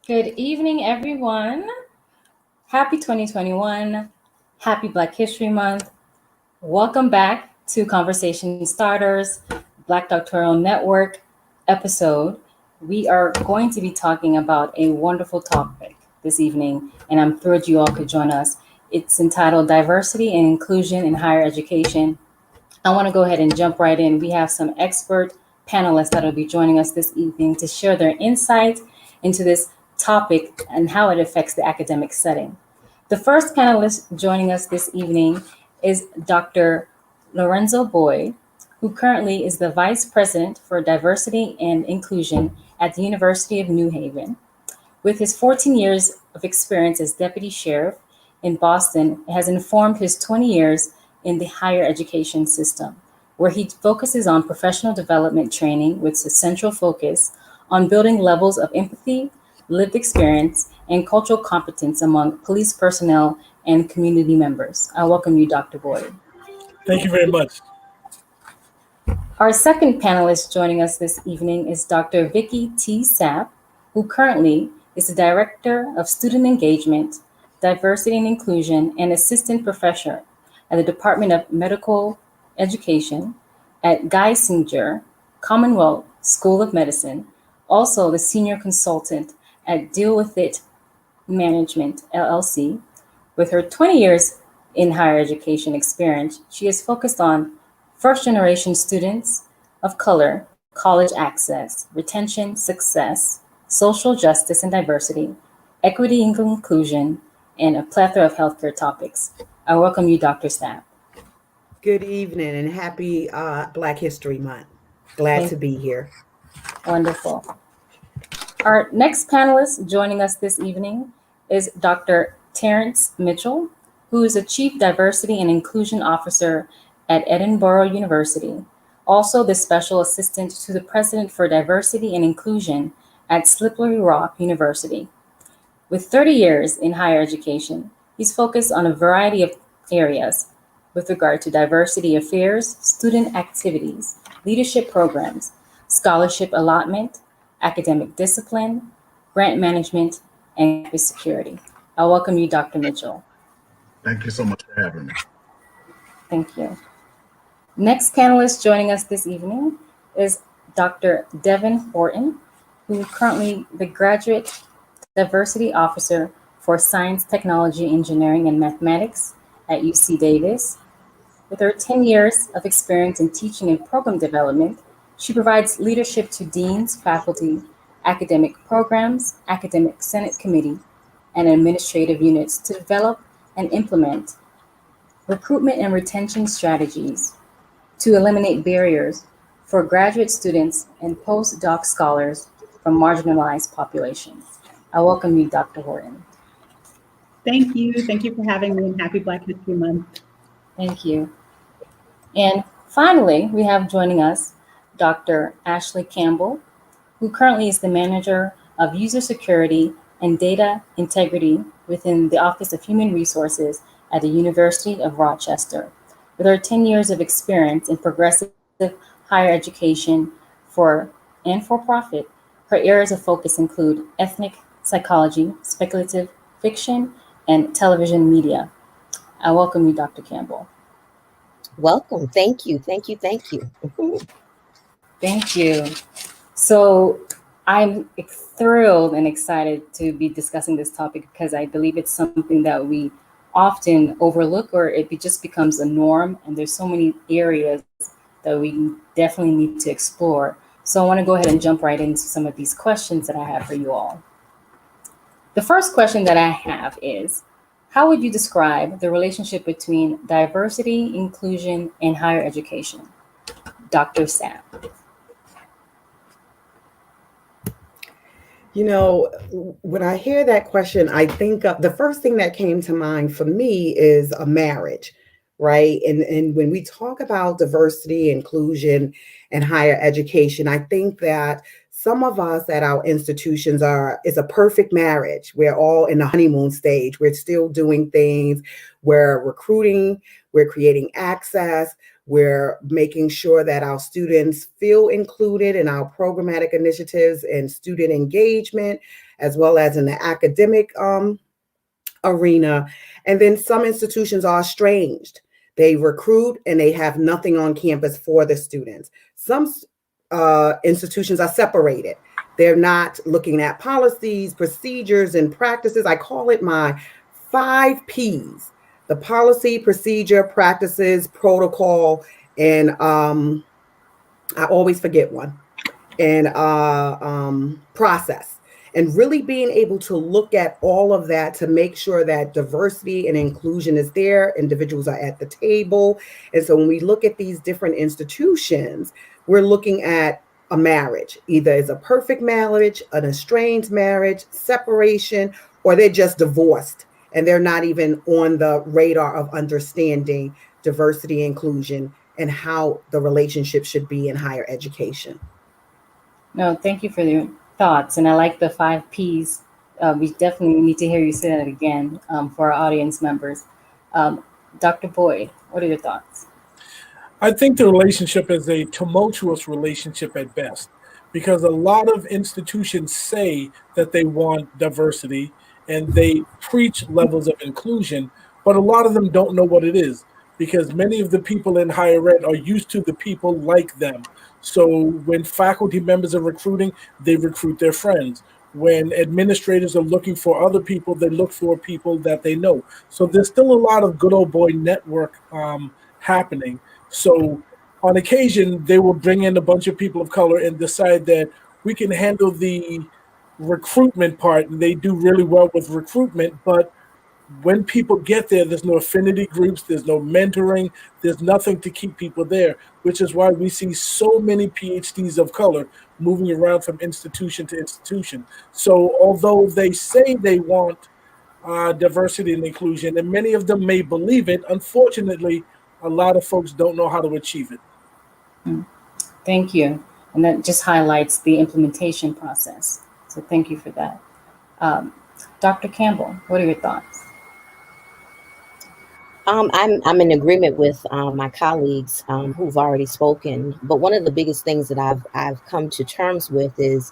Good evening, everyone. Happy 2021. Happy Black History Month. Welcome back to Conversation Starters, Black Doctoral Network episode. We are going to be talking about a wonderful topic this evening, and I'm thrilled you all could join us. It's entitled Diversity and Inclusion in Higher Education. I want to go ahead and jump right in. We have some expert panelists that will be joining us this evening to share their insight into this topic and how it affects the academic setting. The first panelist joining us this evening is Dr. Lorenzo Boyd, who currently is the Vice President for Diversity and Inclusion at the University of New Haven. With his 14 years of experience as Deputy Sheriff in Boston, it has informed his 20 years in the higher education system, where he focuses on professional development training with a central focus on building levels of empathy, lived experience, and cultural competence among police personnel and community members. I welcome you, Dr. Boyd. Thank you very much. Our second panelist joining us this evening is Dr. Vikki T Sapp, who currently is the Director of Student Engagement, Diversity and Inclusion, and Assistant Professor at the Department of Medical Education at Geisinger Commonwealth School of Medicine, also the Senior Consultant at Deal With It Management, LLC. With her 20 years in higher education experience, she is focused on first-generation students of color, college access, retention, success, social justice and diversity, equity and inclusion, and a plethora of healthcare topics. I welcome you, Dr. Sapp. Good evening and happy Black History Month. Glad to be here. Wonderful. Our next panelist joining us this evening is Dr. Terrence Mitchell, who is a Chief Diversity and Inclusion Officer at Edinburgh University, also the Special Assistant to the President for Diversity and Inclusion at Slippery Rock University. With 30 years in higher education, he's focused on a variety of areas with regard to diversity affairs, student activities, leadership programs, scholarship allotment, academic discipline, grant management, and campus security. I welcome you, Dr. Mitchell. Thank you so much for having me. Thank you. Next panelist joining us this evening is Dr. Devin Horton, who is currently the Graduate Diversity Officer for Science, Technology, Engineering, and Mathematics at UC Davis. With her 10 years of experience in teaching and program development, she provides leadership to deans, faculty, academic programs, academic senate committee, and administrative units to develop and implement recruitment and retention strategies to eliminate barriers for graduate students and postdoc scholars from marginalized populations. I welcome you, Dr. Horton. Thank you. Thank you for having me, and happy Black History Month. Thank you. And finally, we have joining us Dr. Ashley Campbell, who currently is the Manager of User Security and Data Integrity within the Office of Human Resources at the University of Rochester. With her 10 years of experience in progressive higher education and for-profit, her areas of focus include ethnic psychology, speculative fiction, and television media. I welcome you, Dr. Campbell. Welcome. Thank you. Thank you. Thank you. Thank you. So I'm thrilled and excited to be discussing this topic because I believe it's something that we often overlook, or it just becomes a norm. And there's so many areas that we definitely need to explore. So I want to go ahead and jump right into some of these questions that I have for you all. The first question that I have is, how would you describe the relationship between diversity, inclusion, and higher education? Dr. Sapp. You know, when I hear that question, I think the first thing that came to mind for me is a marriage, right? And when we talk about diversity, inclusion, and higher education, I think that some of us at our institutions is a perfect marriage. We're all in the honeymoon stage. We're still doing things. We're recruiting. We're creating access. We're making sure that our students feel included in our programmatic initiatives and student engagement, as well as in the academic arena. And then some institutions are estranged. They recruit and they have nothing on campus for the students. Some institutions are separated. They're not looking at policies, procedures, and practices. I call it my 5 Ps: the policy, procedure, practices, protocol, and I always forget one, and process. And really being able to look at all of that to make sure that diversity and inclusion is there, individuals are at the table. And so when we look at these different institutions, we're looking at a marriage, either as a perfect marriage, an estranged marriage, separation, or they're just divorced and they're not even on the radar of understanding diversity, inclusion, and how the relationship should be in higher education. No, thank you for your thoughts. And I like the 5 Ps. We definitely need to hear you say that again for our audience members. Dr. Boyd, what are your thoughts? I think the relationship is a tumultuous relationship at best, because a lot of institutions say that they want diversity and they preach levels of inclusion, but a lot of them don't know what it is, because many of the people in higher ed are used to the people like them. So when faculty members are recruiting, they recruit their friends. When administrators are looking for other people, they look for people that they know. So there's still a lot of good old boy network happening. So on occasion, they will bring in a bunch of people of color and decide that we can handle the recruitment part, and they do really well with recruitment. But when people get there, there's no affinity groups, there's no mentoring, there's nothing to keep people there, which is why we see so many PhDs of color moving around from institution to institution. So although they say they want diversity and inclusion, and many of them may believe it, unfortunately, a lot of folks don't know how to achieve it. Thank you. And that just highlights the implementation process. So thank you for that. Dr. Campbell, what are your thoughts? I'm in agreement with my colleagues who've already spoken. But one of the biggest things that I've come to terms with is,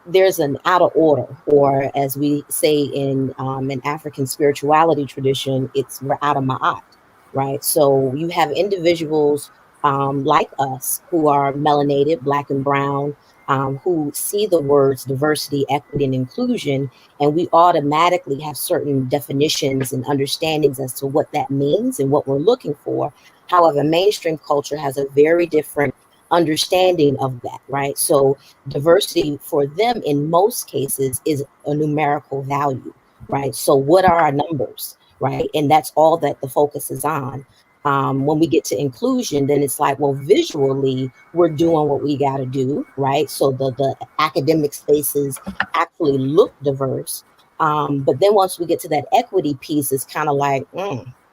there's an out of order, or as we say in an African spirituality tradition, we're out of ma'at, right? So you have individuals like us who are melanated, Black and brown, who see the words diversity, equity, and inclusion, and we automatically have certain definitions and understandings as to what that means and what we're looking for. However, mainstream culture has a very different understanding of that, right? So diversity for them in most cases is a numerical value, right? So what are our numbers, right? And that's all that the focus is on. When we get to inclusion, then it's like, well, visually, we're doing what we got to do, right? So the academic spaces actually look diverse. But then once we get to that equity piece, it's kind of like,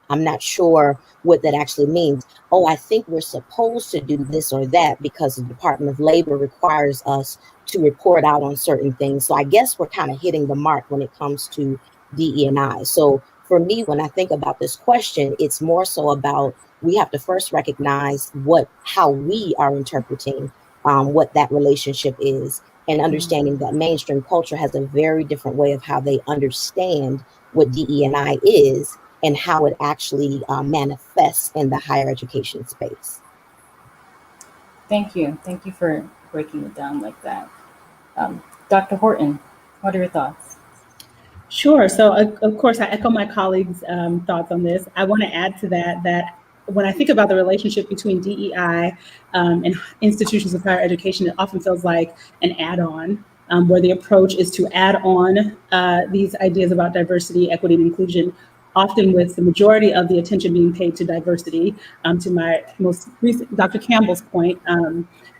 I'm not sure what that actually means. Oh, I think we're supposed to do this or that because the Department of Labor requires us to report out on certain things. So I guess we're kind of hitting the mark when it comes to DE&I. So for me, when I think about this question, it's more so about we have to first recognize how we are interpreting what that relationship is, and understanding that mainstream culture has a very different way of how they understand what DE&I is and how it actually manifests in the higher education space. Thank you. Thank you for breaking it down like that. Dr. Horton, what are your thoughts? Sure. So, of course, I echo my colleagues' thoughts on this. I want to add to that when I think about the relationship between DEI and institutions of higher education, it often feels like an add-on, where the approach is to add on these ideas about diversity, equity, and inclusion, often with the majority of the attention being paid to diversity. To my most recent, Dr. Campbell's point,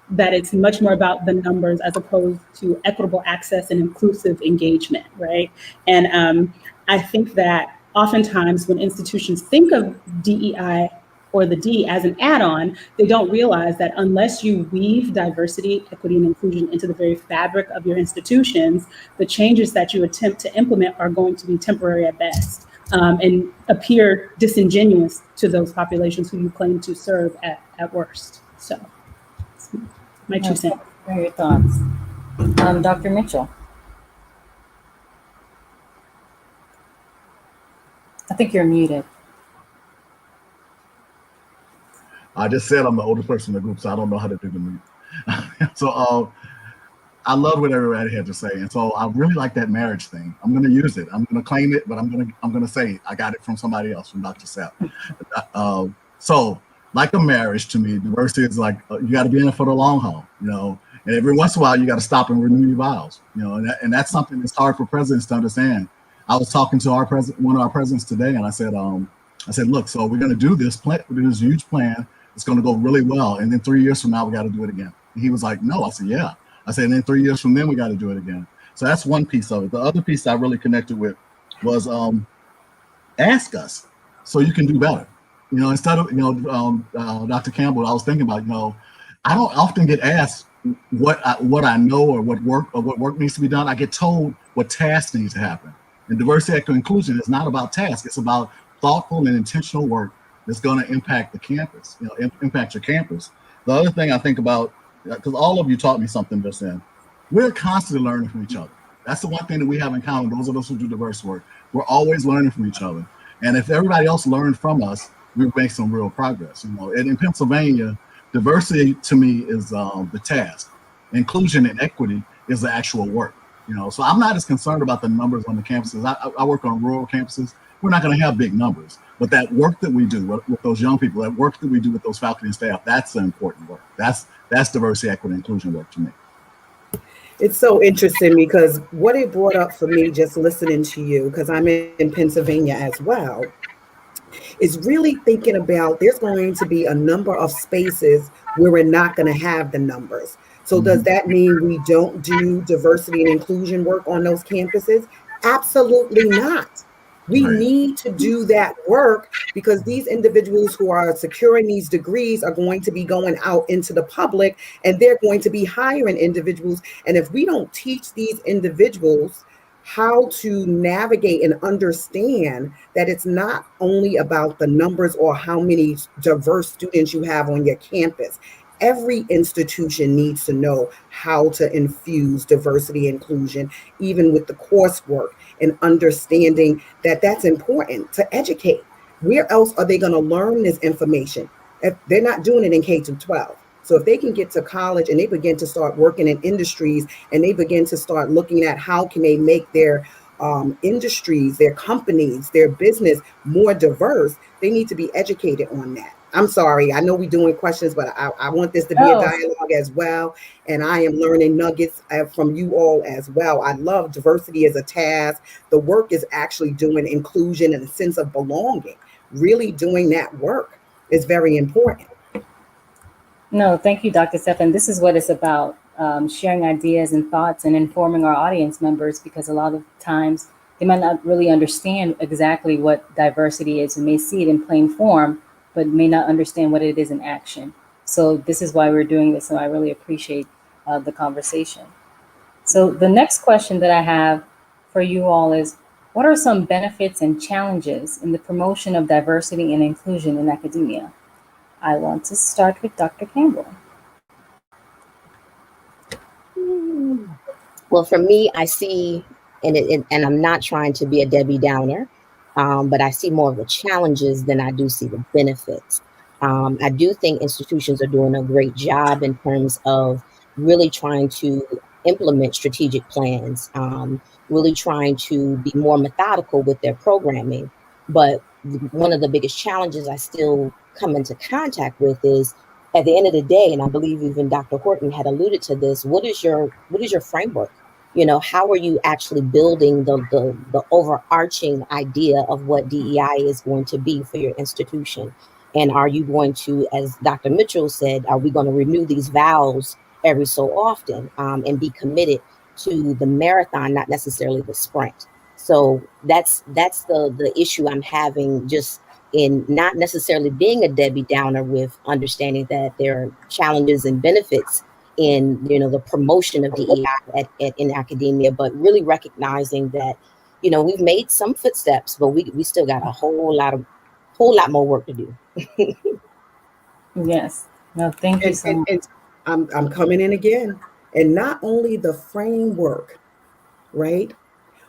that it's much more about the numbers as opposed to equitable access and inclusive engagement, right? And I think that oftentimes when institutions think of DEI or the D as an add-on, they don't realize that unless you weave diversity, equity, and inclusion into the very fabric of your institutions, the changes that you attempt to implement are going to be temporary at best. and appear disingenuous to those populations who you claim to serve at worst. So, that's my 2 cents. What are your thoughts? Dr. Mitchell. I think you're muted. I just said I'm the oldest person in the group, so I don't know how to do the mute. So I love what everybody had to say, and so I really like that marriage thing. I'm going to use it. I'm going to claim it, but I'm going to say I got it from somebody else, from Dr. Sapp. So like a marriage to me, diversity is like you got to be in it for the long haul, you know. And every once in a while, you got to stop and renew your vows, you know. And that's something that's hard for presidents to understand. I was talking to one of our presidents today, and I said, look, so we're going to do this huge plan. It's going to go really well. And then 3 years from now, we got to do it again. And he was like, no. I said, yeah. I said, and then 3 years from then, we got to do it again. So that's one piece of it. The other piece I really connected with was ask us so you can do better. You know, instead of, Dr. Campbell, I was thinking about, I don't often get asked what I know or what work needs to be done. I get told what tasks need to happen. And diversity, equity, and inclusion is not about tasks. It's about thoughtful and intentional work that's going to impact the campus, impact your campus. The other thing I think about, because all of you taught me something just then, we're constantly learning from each other. That's the one thing that we have in common, those of us who do diverse work. We're always learning from each other. And if everybody else learned from us, we make some real progress. And in Pennsylvania, diversity to me is the task. Inclusion and equity is the actual work. So I'm not as concerned about the numbers on the campuses. I work on rural campuses. We're not going to have big numbers, but that work that we do with those young people, that work that we do with those faculty and staff, that's the important work. That's diversity, equity, and inclusion work to me. It's so interesting because what it brought up for me just listening to you, because I'm in Pennsylvania as well, is really thinking about there's going to be a number of spaces where we're not going to have the numbers. So does that mean we don't do diversity and inclusion work on those campuses? Absolutely not. We need to do that work because these individuals who are securing these degrees are going to be going out into the public and they're going to be hiring individuals. And if we don't teach these individuals how to navigate and understand that it's not only about the numbers or how many diverse students you have on your campus, every institution needs to know how to infuse diversity and inclusion, even with the coursework, and understanding that that's important to educate. Where else are they going to learn this information? If they're not doing it in K-12. So if they can get to college and they begin to start working in industries and they begin to start looking at how can they make their industries, their companies, their business more diverse, they need to be educated on that. I'm sorry, I know we're doing questions, but I want this to be a dialogue as well. And I am learning nuggets from you all as well. I love diversity as a task. The work is actually doing inclusion and a sense of belonging. Really doing that work is very important. No, thank you, Dr. Sapp. And this is what it's about, sharing ideas and thoughts and informing our audience members, because a lot of times they might not really understand exactly what diversity is. We may see it in plain form, but may not understand what it is in action. So this is why we're doing this, and I really appreciate the conversation. So the next question that I have for you all is, what are some benefits and challenges in the promotion of diversity and inclusion in academia? I want to start with Dr. Campbell. Well, for me, I see, and I'm not trying to be a Debbie Downer, but I see more of the challenges than I do see the benefits. I do think institutions are doing a great job in terms of really trying to implement strategic plans, really trying to be more methodical with their programming. But one of the biggest challenges I still come into contact with is, at the end of the day, and I believe even Dr. Horton had alluded to this, what is your framework? How are you actually building the overarching idea of what DEI is going to be for your institution? And are you going to, as Dr. Mitchell said, are we going to renew these vows every so often and be committed to the marathon, not necessarily the sprint? So that's the issue I'm having, just in not necessarily being a Debbie Downer, with understanding that there are challenges and benefits in the promotion of DEI in academia, but really recognizing that we've made some footsteps, but we still got a whole lot more work to do. Yes. No, thank you so much. And I'm coming in again. And not only the framework, right?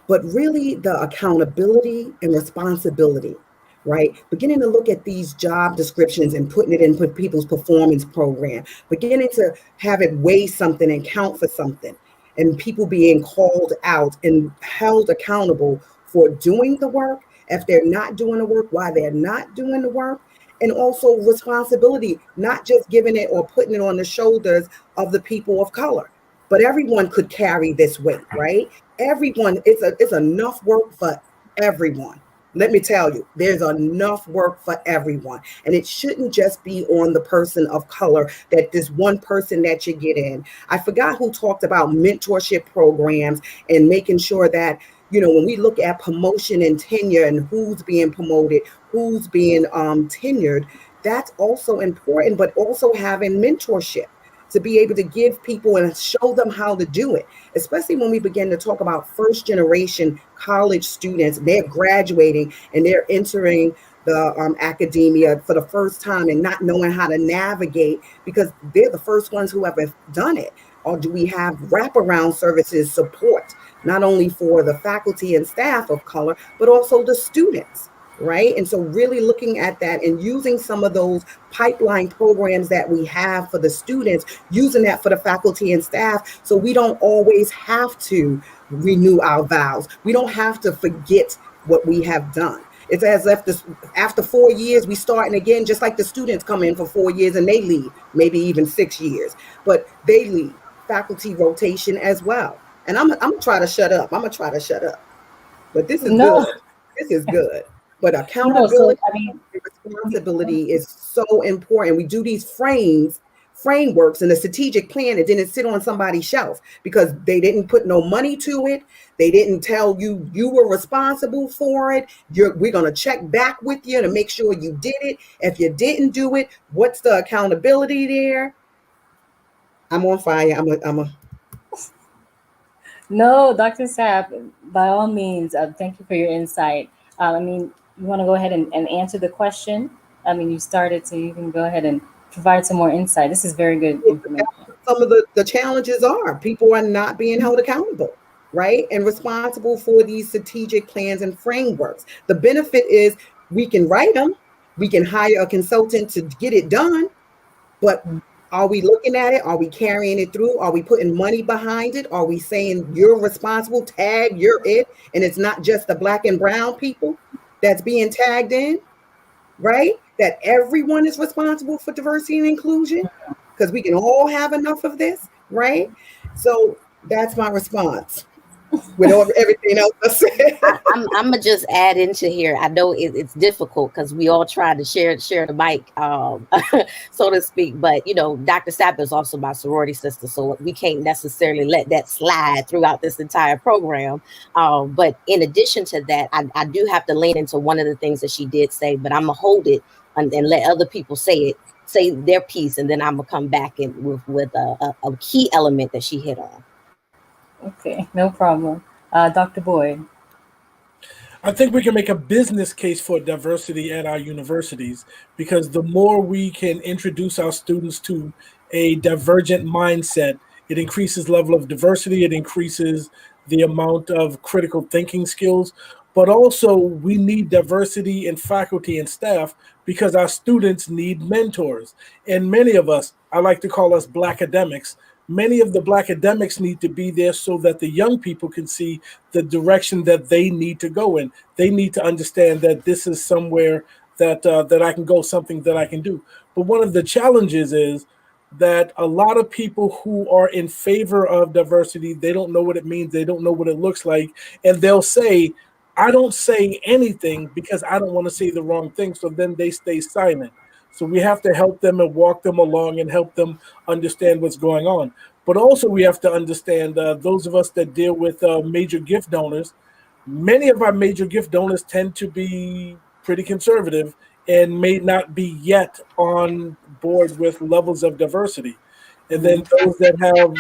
But really the accountability and responsibility, right? Beginning to look at these job descriptions and putting it in people's performance program, beginning to have it weigh something and count for something, and people being called out and held accountable for doing the work, if they're not doing the work, why they're not doing the work, and also responsibility, not just giving it or putting it on the shoulders of the people of color, but everyone could carry this weight, right? Everyone, it's enough work for everyone. Let me tell you, there's enough work for everyone. And it shouldn't just be on the person of color, that this one person that you get in. I forgot who talked about mentorship programs and making sure that, when we look at promotion and tenure and who's being promoted, who's being tenured, that's also important, but also having mentorship to be able to give people and show them how to do it, especially when we begin to talk about first generation college students. They're graduating and they're entering the academia for the first time and not knowing how to navigate because they're the first ones who have done it. Or do we have wraparound services support, not only for the faculty and staff of color, but also the students? Right. And so really looking at that and using some of those pipeline programs that we have for the students, using that for the faculty and staff. So we don't always have to renew our vows. We don't have to forget what we have done. It's as if after 4 years, we starting again, just like the students come in for 4 years and they leave, maybe even 6 years, but they leave. Faculty rotation as well. And I'm gonna try to shut up. But this is No. good. This is good. But No, accountability so, and responsibility is so important. We do these frameworks and the strategic plan, and then it sit on somebody's shelf because they didn't put no money to it. They didn't tell you you were responsible for it. We're gonna check back with you to make sure you did it. If you didn't do it, what's the accountability there? I'm on fire. No, Dr. Sapp, by all means, thank you for your insight. You want to go ahead and answer the question? You started, so you can go ahead and provide some more insight. This is very good information. Some of the challenges are people are not being held accountable, right? And responsible for these strategic plans and frameworks. The benefit is we can write them, we can hire a consultant to get it done, but are we looking at it? Are we carrying it through? Are we putting money behind it? Are we saying you're responsible, tag, you're it, and it's not just the Black and brown people that's being tagged in, right? That everyone is responsible for diversity and inclusion because we can all have enough of this, right? So that's my response with everything else I said. I'm gonna just add into here. I know it's difficult because we all try to share the mic, so to speak. But Dr. Sapp is also my sorority sister, so we can't necessarily let that slide throughout this entire program. But in addition to that, I do have to lean into one of the things that she did say. But I'm gonna hold it and let other people say their piece, and then I'm gonna come back with a key element that she hit on. Okay, no problem. Dr. Boyd. I think we can make a business case for diversity at our universities because the more we can introduce our students to a divergent mindset, it increases level of diversity, it increases the amount of critical thinking skills, but also we need diversity in faculty and staff because our students need mentors. And many of us, I like to call us Black academics, many of the Black academics need to be there so that the young people can see the direction that they need to go in. They need to understand that this is somewhere that I can go, something that I can do. But one of the challenges is that a lot of people who are in favor of diversity, they don't know what it means. They don't know what it looks like. And they'll say, I don't say anything because I don't want to say the wrong thing. So then they stay silent. So we have to help them and walk them along and help them understand what's going on. But also we have to understand those of us that deal with major gift donors, many of our major gift donors tend to be pretty conservative and may not be yet on board with levels of diversity. And then those that have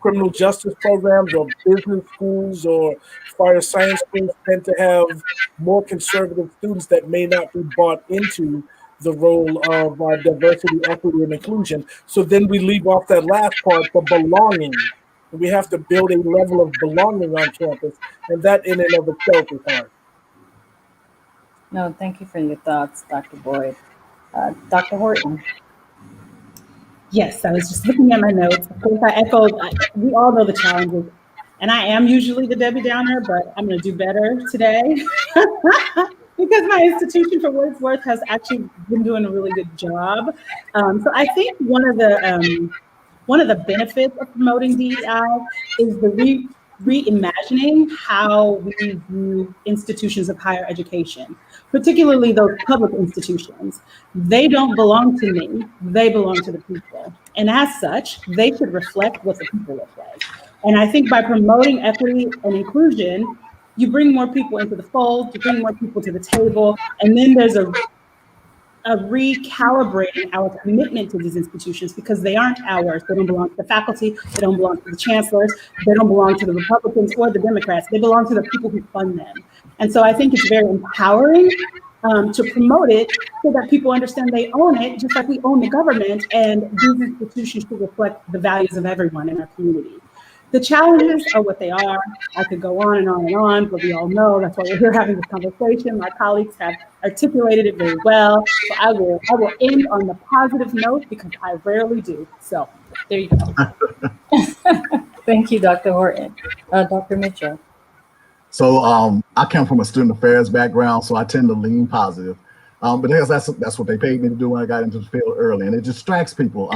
criminal justice programs or business schools or fire science schools tend to have more conservative students that may not be bought into the role of diversity, equity, and inclusion. So then we leave off that last part, the belonging. We have to build a level of belonging on campus, and that in and of itself is hard. No, thank you for your thoughts, Dr. Boyd. Dr. Horton. Yes, I was just looking at my notes. Of course, I echoed, we all know the challenges. And I am usually the Debbie Downer, but I'm going to do better today because my institution, for what it's worth, has actually been doing a really good job. So I think one of the benefits of promoting DEI is the reimagining how we view institutions of higher education, particularly those public institutions. They don't belong to me, they belong to the people. And as such, they should reflect what the people look like. And I think by promoting equity and inclusion, you bring more people into the fold, you bring more people to the table, and then there's a recalibrating our commitment to these institutions because they aren't ours. They don't belong to the faculty, they don't belong to the chancellors, they don't belong to the Republicans or the Democrats, they belong to the people who fund them. And so I think it's very empowering to promote it so that people understand they own it, just like we own the government, and these institutions should reflect the values of everyone in our community. The challenges are what they are. I could go on and on and on, but we all know that's why we're here having this conversation. My colleagues have articulated it very well. So I will end on the positive note because I rarely do. So there you go. Thank you, Dr. Horton. Dr. Mitchell. So I come from a student affairs background, so I tend to lean positive. But that's what they paid me to do when I got into the field early, and it distracts people.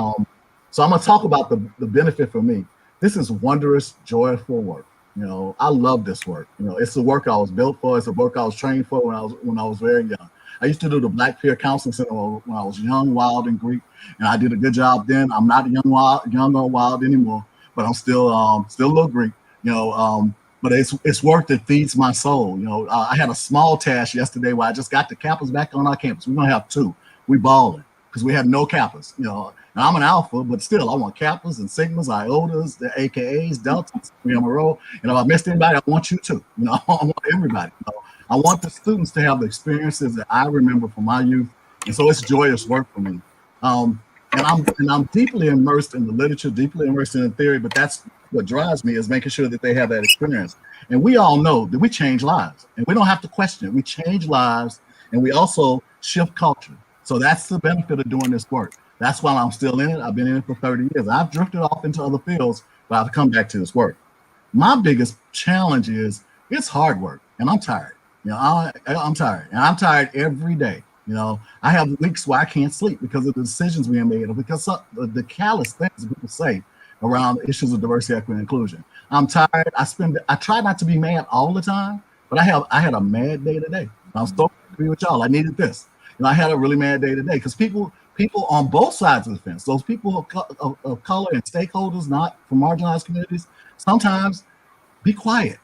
So I'm gonna talk about the benefit for me. This is wondrous, joyful work. You know, I love this work. You know, it's the work I was built for. It's the work I was trained for when I was very young. I used to do the Black Peer Counseling Center when I was young, wild, and Greek, and I did a good job then. I'm not young or wild anymore, but I'm still a little Greek. You know, but it's work that feeds my soul. You know, I had a small task yesterday where I just got the Kappas back on our campus. We're gonna have 2. We balling because we had no Kappas. You know. Now, I'm an alpha, but still, I want Kappas and Sigmas, Iotas, the AKAs, Deltas, Gamma Rho. And if I missed anybody, I want you too. You know, I want everybody. You know, I want the students to have the experiences that I remember from my youth, and so it's joyous work for me. And I'm deeply immersed in the literature, deeply immersed in the theory, but that's what drives me is making sure that they have that experience. And we all know that we change lives, and we don't have to question it. We change lives, and we also shift culture. So that's the benefit of doing this work. That's why I'm still in it. I've been in it for 30 years. I've drifted off into other fields, but I've come back to this work. My biggest challenge is it's hard work, and I'm tired. You know, I'm tired, and I'm tired every day. You know, I have weeks where I can't sleep because of the decisions we have made, or because of the callous things people say around issues of diversity, equity, and inclusion. I'm tired. I try not to be mad all the time, but I had a mad day today. I'm so agree with y'all. I needed this. You know, I had a really mad day today because people on both sides of the fence, those people of color and stakeholders not from marginalized communities, sometimes be quiet.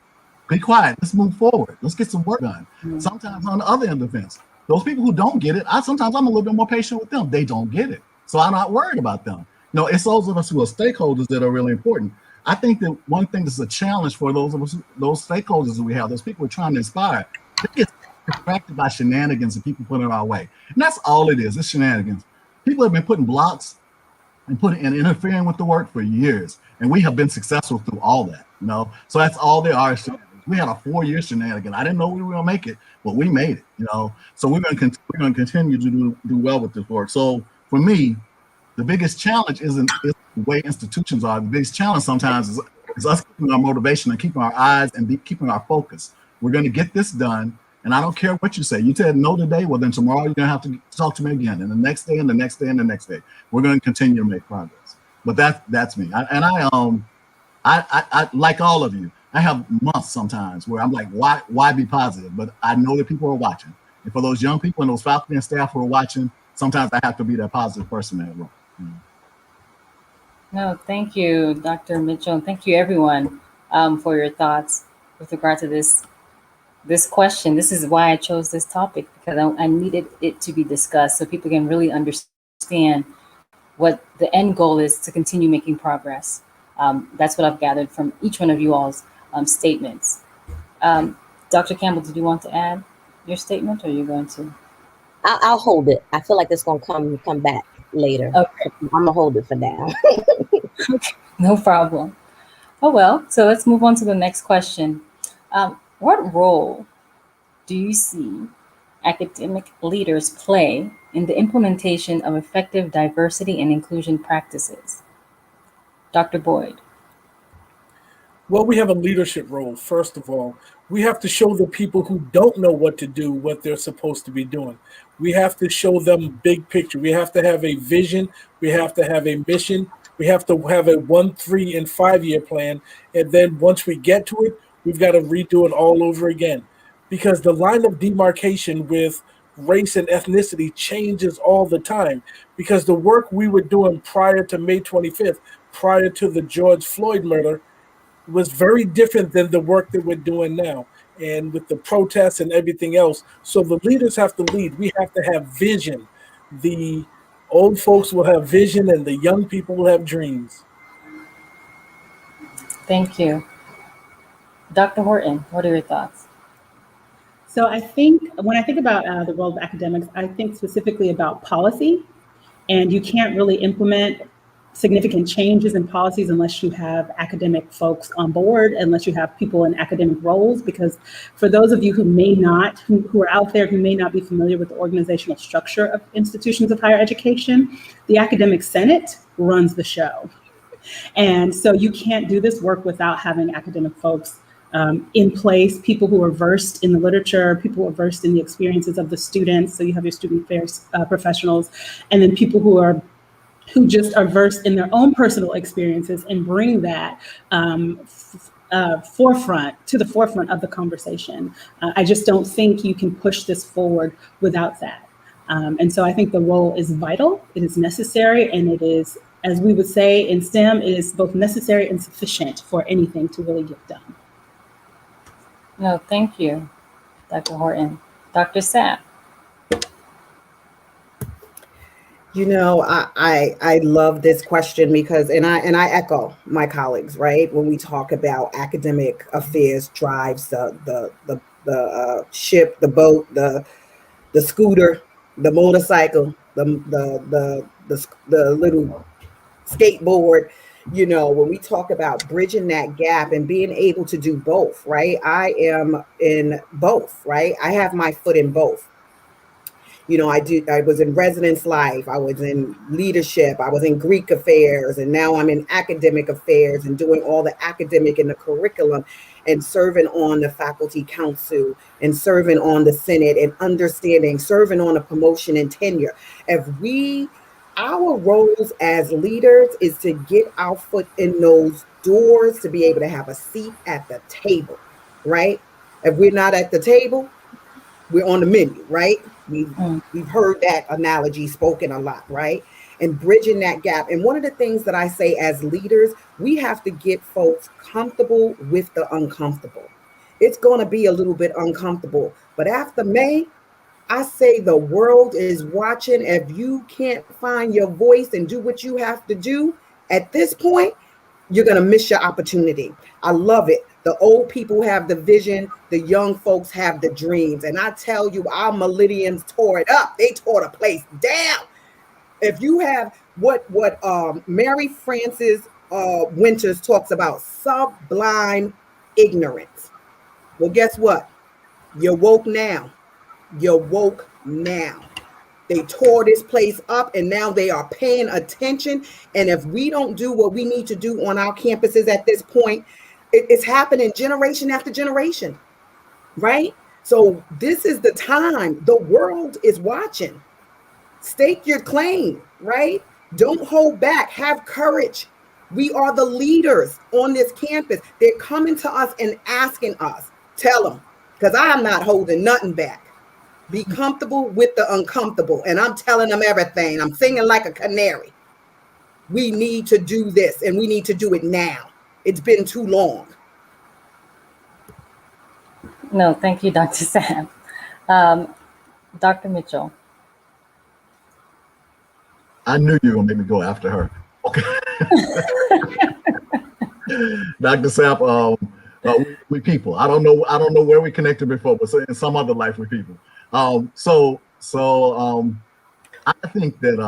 Be quiet. Let's move forward. Let's get some work done. Mm-hmm. Sometimes on the other end of the fence, those people who don't get it, sometimes I'm a little bit more patient with them. They don't get it. So I'm not worried about them. You know, it's those of us who are stakeholders that are really important. I think that one thing that's a challenge for those of us, those stakeholders that we have, those people we're trying to inspire, they get distracted by shenanigans and people putting it our way. And that's all it is. It's shenanigans. People have been putting blocks and interfering with the work for years, and we have been successful through all that. You know, so that's all there are. We had a 4-year shenanigan. I didn't know we were gonna make it, but we made it. You know, so we're gonna continue to do well with this work. So for me, the biggest challenge isn't the way institutions are. The biggest challenge sometimes is us keeping our motivation and keeping our eyes and keeping our focus. We're gonna get this done. And I don't care what you say. You said no today, well, then tomorrow you're going to have to talk to me again. And the next day and the next day and the next day. We're going to continue to make progress. But that's me. I like all of you, I have months sometimes where I'm like, why be positive? But I know that people are watching. And for those young people and those faculty and staff who are watching, sometimes I have to be that positive person in that room. No, thank you, Dr. Mitchell. And thank you, everyone, for your thoughts with regard to this question. This is why I chose this topic, because I needed it to be discussed so people can really understand what the end goal is to continue making progress. That's what I've gathered from each one of you all's statements. Dr. Campbell, did you want to add your statement, or are you going to? I'll hold it. I feel like it's gonna come back later. Okay. I'm gonna hold it for now. No problem. Oh, well, so let's move on to the next question. What role do you see academic leaders play in the implementation of effective diversity and inclusion practices? Dr. Boyd. Well, we have a leadership role. First of all, we have to show the people who don't know what to do what they're supposed to be doing. We have to show them big picture. We have to have a vision. We have to have a mission. We have to have a 1, 3, and 5-year plan. And then once we get to it, we've got to redo it all over again. Because the line of demarcation with race and ethnicity changes all the time. Because the work we were doing prior to May 25th, prior to the George Floyd murder, was very different than the work that we're doing now, and with the protests and everything else. So the leaders have to lead. We have to have vision. The old folks will have vision, and the young people will have dreams. Thank you. Dr. Horton, what are your thoughts? So I think when I think about the role of academics, I think specifically about policy, and you can't really implement significant changes in policies unless you have academic folks on board, unless you have people in academic roles, because for those of you who may not, who are out there, who may not be familiar with the organizational structure of institutions of higher education, the academic senate runs the show. And so you can't do this work without having academic folks in place, people who are versed in the literature, people who are versed in the experiences of the students. So you have your student affairs professionals, and then people who just are versed in their own personal experiences and bring that to the forefront of the conversation. I just don't think you can push this forward without that. And so I think the role is vital, it is necessary, and it is, as we would say in STEM, it is both necessary and sufficient for anything to really get done. No, thank you, Dr. Horton. Dr. Sapp. You know, I love this question because, and I echo my colleagues, right? When we talk about academic affairs drives the ship, the boat, the scooter, the motorcycle, the little skateboard. You know, when we talk about bridging that gap and being able to do both, right? I am in both, right? I have my foot in both. You know, I was in residence life, I was in leadership, I was in Greek affairs, and now I'm in academic affairs and doing all the academic and the curriculum and serving on the faculty council and serving on the Senate and understanding, serving on a promotion and tenure. Our roles as leaders is to get our foot in those doors to be able to have a seat at the table, right? If we're not at the table, we're on the menu, right? We've heard that analogy spoken a lot, right? And bridging that gap. And one of the things that I say as leaders, we have to get folks comfortable with the uncomfortable. It's going to be a little bit uncomfortable, but after May, I say the world is watching. If you can't find your voice and do what you have to do at this point, you're going to miss your opportunity. I love it. The old people have the vision. The young folks have the dreams. And I tell you, our millennials tore it up. They tore the place down. If you have what Mary Frances Winters talks about, sublime ignorance. Well, guess what? You're woke now. You're woke now. They tore this place up and now they are paying attention. And if we don't do what we need to do on our campuses at this point, it's happening generation after generation, right? So this is the time. The world is watching. Stake your claim, right? Don't hold back. Have courage. We are the leaders on this campus. They're coming to us and asking us. Tell them, because I'm not holding nothing back. Be comfortable with the uncomfortable. And I'm telling them everything. I'm singing like a canary. We need to do this and we need to do it now. It's been too long. No, thank you, Dr. Sapp. Dr. Mitchell. I knew you were going to make me go after her. Okay. Dr. Sapp, we people. I don't know where we connected before, but in some other life we people. So I think that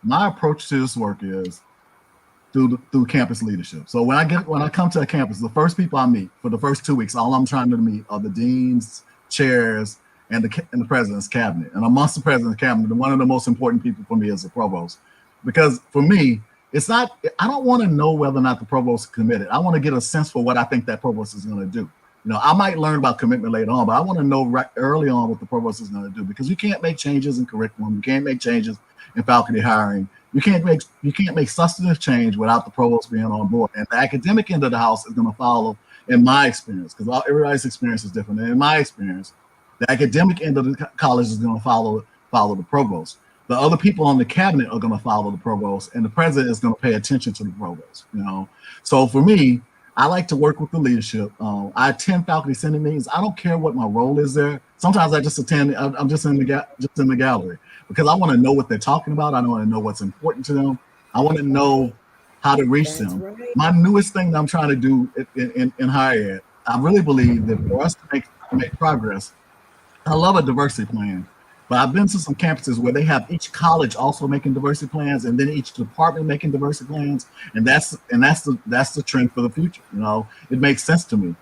my approach to this work is through campus leadership. So when I come to a campus, the first people I meet for the first 2 weeks, all I'm trying to meet are the deans, chairs, and the president's cabinet. And amongst the president's cabinet, one of the most important people for me is the provost, because for me, it's not. I don't want to know whether or not the provost is committed. I want to get a sense for what I think that provost is going to do. I might learn about commitment later on, but I want to know right early on what the provost is going to do, because you can't make changes in curriculum, you can't make changes in faculty hiring. You can't make substantive change without the provost being on board. And the academic end of the house is going to follow, in my experience, because everybody's experience is different. And in my experience, the academic end of the college is going to follow the provost. The other people on the cabinet are going to follow the provost, and the president is going to pay attention to the provost. So for me, I like to work with the leadership. I attend faculty senate meetings. I don't care what my role is there. Sometimes I just attend. I'm just in the gallery, because I want to know what they're talking about. I want to know what's important to them. I want to know how to reach them. Right. My newest thing that I'm trying to do in higher ed, I really believe that for us to make progress, I love a diversity plan. But I've been to some campuses where they have each college also making diversity plans, and then each department making diversity plans, and that's the trend for the future. It makes sense to me.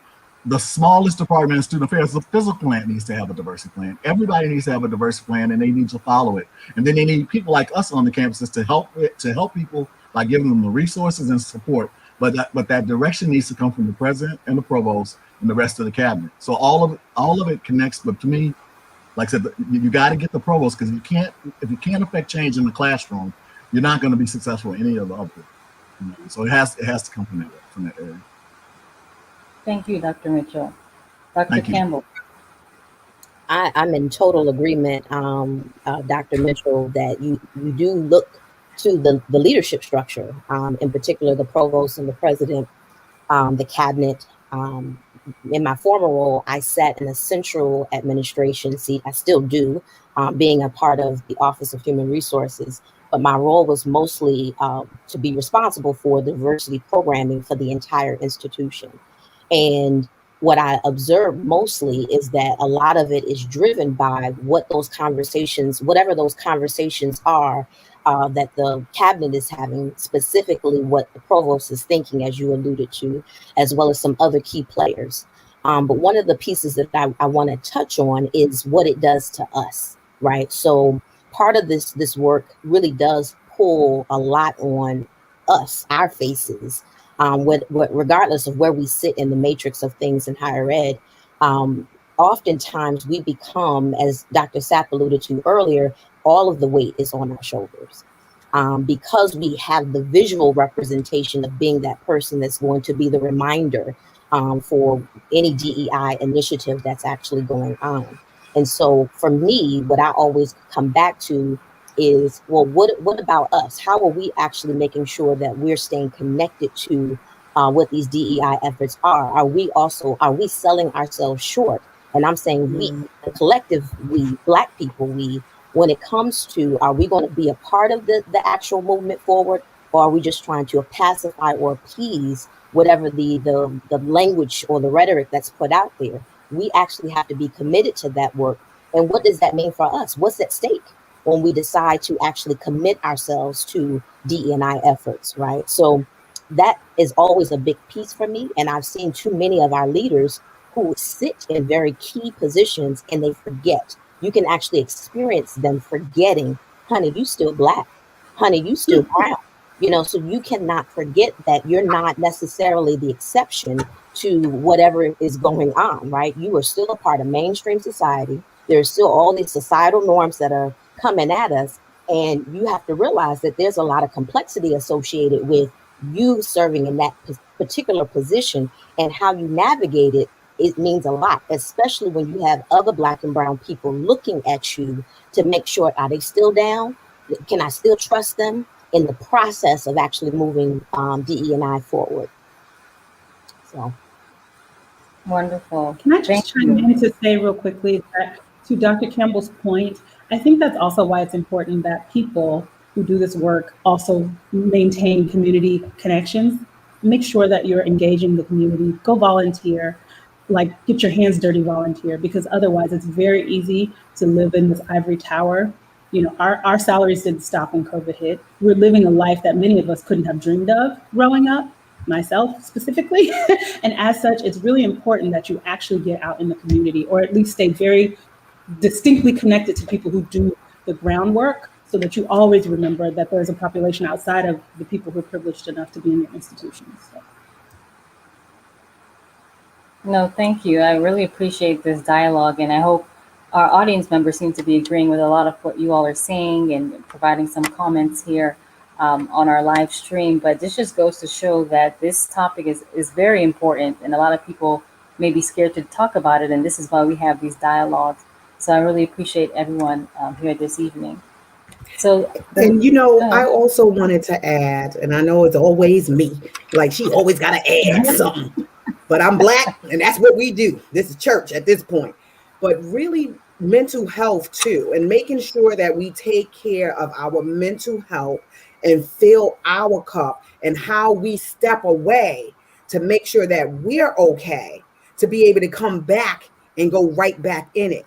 The smallest department in student affairs, the physical plant, needs to have a diversity plan. Everybody needs to have a diversity plan, and they need to follow it. And then they need people like us on the campuses to help people by giving them the resources and support. But that direction needs to come from the president and the provost and the rest of the cabinet. So all of it connects. But to me, like I said, you got to get the provost, because if you can't affect change in the classroom, you're not going to be successful in any of the other. So it has to come from that area. Thank you, Dr. Mitchell. Dr. Campbell. I'm in total agreement, Dr. Mitchell, that you do look to the leadership structure, in particular the provost and the president, the cabinet. In my former role, I sat in a central administration seat. I still do, being a part of the Office of Human Resources. But my role was mostly to be responsible for diversity programming for the entire institution. And what I observed mostly is that a lot of it is driven by what those conversations, whatever those conversations are, that the cabinet is having, specifically what the provost is thinking, as you alluded to, as well as some other key players. But one of the pieces that I want to touch on is what it does to us, right? So part of this work really does pull a lot on us, our faces, regardless of where we sit in the matrix of things in higher ed. Oftentimes we become, as Dr. Sapp alluded to earlier, all of the weight is on our shoulders, because we have the visual representation of being that person that's going to be the reminder for any DEI initiative that's actually going on. And so for me, what I always come back to is, well, what about us? How are we actually making sure that we're staying connected to what these DEI efforts are? Are we selling ourselves short? And I'm saying we, the collective, we, Black people, when it comes to, are we going to be a part of the actual movement forward, or are we just trying to pacify or appease whatever the language or the rhetoric that's put out there? We actually have to be committed to that work. And what does that mean for us? What's at stake when we decide to actually commit ourselves to DE&I efforts, right? So that is always a big piece for me. And I've seen too many of our leaders who sit in very key positions and they forget. You can actually experience them forgetting, honey, you still Black, honey, you still brown. So you cannot forget that you're not necessarily the exception to whatever is going on, right? You are still a part of mainstream society. There's still all these societal norms that are coming at us. And you have to realize that there's a lot of complexity associated with you serving in that particular position, and how you navigate it. It means a lot, especially when you have other Black and brown people looking at you to make sure, are they still down? Can I still trust them in the process of actually moving DE&I forward? So. Wonderful. Can I just chime in to say real quickly that, to Dr. Campbell's point, I think that's also why it's important that people who do this work also maintain community connections. make sure that you're engaging the community. Go volunteer, like get your hands dirty, volunteer, because otherwise it's very easy to live in this ivory tower. You know, our salaries didn't stop when COVID hit. We're living a life that many of us couldn't have dreamed of growing up, myself specifically. And as such, it's really important that you actually get out in the community, or at least stay very distinctly connected to people who do the groundwork, so that you always remember that there's a population outside of the people who are privileged enough to be in your institutions. So. No, thank you. I really appreciate this dialogue, and I hope our audience members seem to be agreeing with a lot of what you all are saying and providing some comments here on our live stream. But this just goes to show that this topic is very important, and a lot of people may be scared to talk about it, and this is why we have these dialogues. So I really appreciate everyone here this evening. So, and I also wanted to add, and I know it's always me, like she always got to add something, but I'm Black, and that's what we do. This is church at this point. But really mental health too, and making sure that we take care of our mental health and fill our cup, and how we step away to make sure that we're okay, to be able to come back and go right back in it.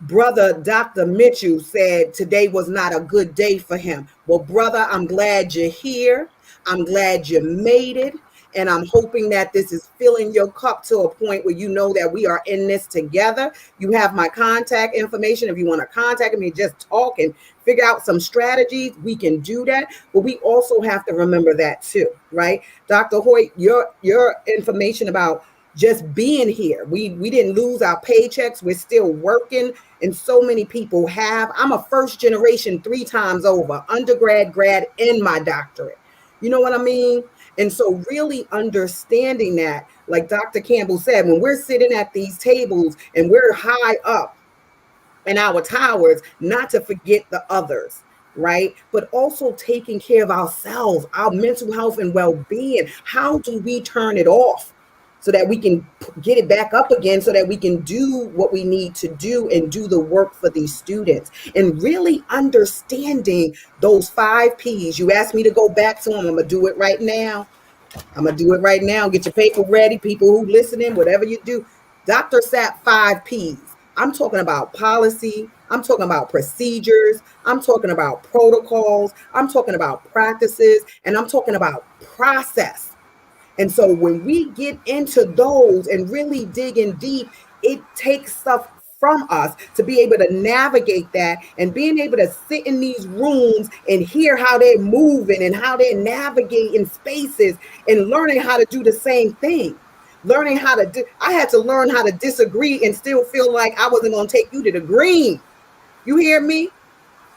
Brother Dr. Mitchell said today was not a good day for him. Well, brother, I'm glad you're here. I'm glad you made it. And I'm hoping that this is filling your cup to a point where you know that we are in this together. You have my contact information. If you want to contact me, just talk and figure out some strategies, we can do that. But we also have to remember that too, right? Dr. Hoyt, your information about just being here. We didn't lose our paychecks. We're still working, and so many people have. I'm a first generation 3 times over, undergrad, grad, and my doctorate. You know what I mean? And so really understanding that, like Dr. Campbell said, when we're sitting at these tables and we're high up in our towers, not to forget the others, right? But also taking care of ourselves, our mental health and well-being. How do we turn it off so that we can get it back up again, so that we can do what we need to do and do the work for these students? And really understanding those 5 Ps. You asked me to go back to them. I'm going to do it right now. Get your paper ready, people who listening, whatever you do. Dr. Sapp, 5 Ps. I'm talking about policy. I'm talking about procedures. I'm talking about protocols. I'm talking about practices. And I'm talking about process. And so when we get into those and really dig in deep, it takes stuff from us to be able to navigate that, and being able to sit in these rooms and hear how they're moving and how they're navigating spaces, and learning how to do the same thing. I had to learn how to disagree and still feel like I wasn't going to take you to the green. You hear me?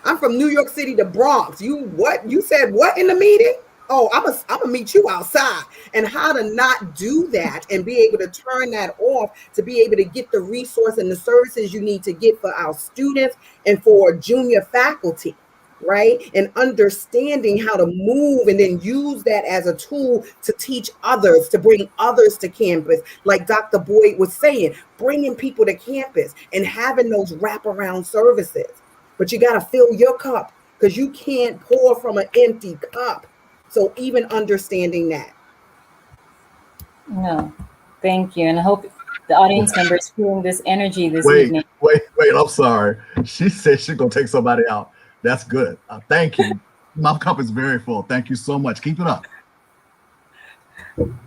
I'm from New York City, the Bronx. You said what in the meeting? Oh, I'm gonna meet you outside. And how to not do that and be able to turn that off, to be able to get the resource and the services you need to get for our students and for junior faculty, right? And understanding how to move and then use that as a tool to teach others, to bring others to campus. Like Dr. Boyd was saying, bringing people to campus and having those wraparound services. But you got to fill your cup, because you can't pour from an empty cup. So even understanding that. No, thank you. And I hope the audience members feeling this energy this evening. Wait, I'm sorry. She said she's going to take somebody out. That's good. Thank you. My cup is very full. Thank you so much. Keep it up.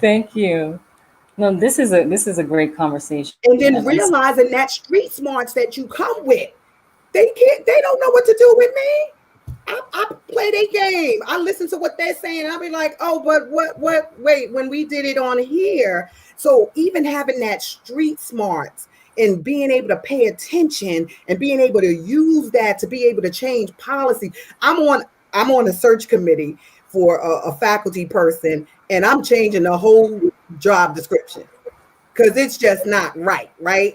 Thank you. No, this is a great conversation. And then realizing that street smarts that you come with, they don't know what to do with me. I play their game. I listen to what they're saying. I'll be like, oh, but wait, when we did it on here. So even having that street smarts and being able to pay attention and being able to use that to be able to change policy. I'm on a search committee for a faculty person, and I'm changing the whole job description, because it's just not right?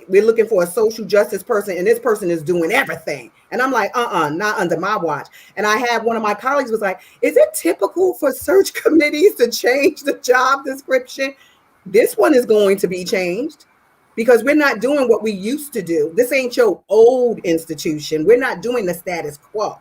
We're looking for a social justice person, and this person is doing everything. And I'm like, not under my watch. And I had one of my colleagues was like, is it typical for search committees to change the job description? This one is going to be changed, because we're not doing what we used to do. This ain't your old institution. We're not doing the status quo.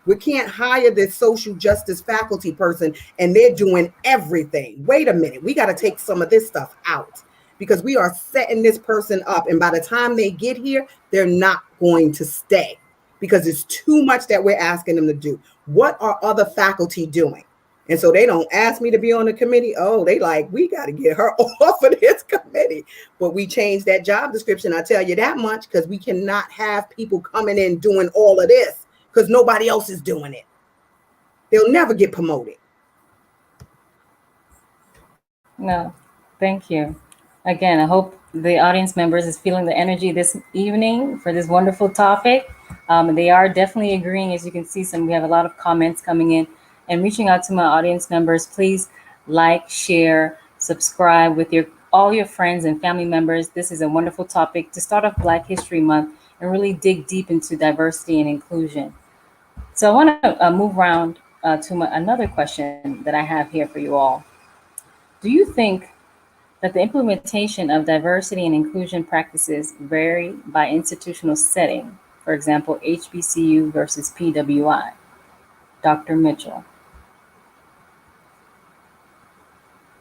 We can't hire this social justice faculty person and they're doing everything. Wait a minute. We got to take some of this stuff out because we are setting this person up. And by the time they get here, they're not going to stay because it's too much that we're asking them to do. What are other faculty doing? And so they don't ask me to be on the committee. Oh, they like, we got to get her off of this committee. But we changed that job description. I tell you that much, because we cannot have people coming in doing all of this because nobody else is doing it. They'll never get promoted. No, thank you. Again, I hope the audience members is feeling the energy this evening for this wonderful topic. They are definitely agreeing. As you can see, we have a lot of comments coming in. And reaching out to my audience members, please like, share, subscribe with all your friends and family members. This is a wonderful topic to start off Black History Month and really dig deep into diversity and inclusion. So I want to move around to another question that I have here for you all. Do you think that the implementation of diversity and inclusion practices vary by institutional setting? For example, HBCU versus PWI. Dr. Mitchell.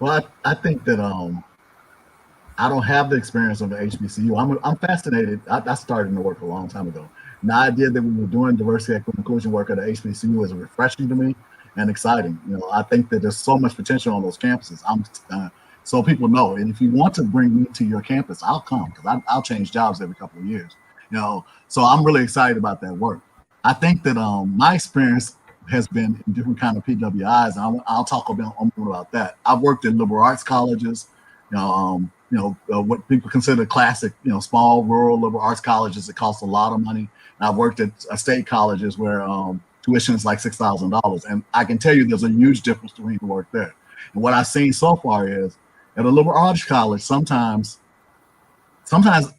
Well, I think that I don't have the experience of the HBCU. I'm fascinated. I started in the work a long time ago. And the idea that we were doing diversity, equity, inclusion work at the HBCU is refreshing to me and exciting. I think that there's so much potential on those campuses. So people know. And if you want to bring me to your campus, I'll come because I'll change jobs every couple of years. So I'm really excited about that work. I think that my experience has been in different kind of PWIs, and I'll talk about that. I've worked in liberal arts colleges, what people consider classic, small rural liberal arts colleges that cost a lot of money. And I've worked at state colleges where tuition is like $6,000, and I can tell you there's a huge difference between the work there. And what I've seen so far is at a liberal arts college, sometimes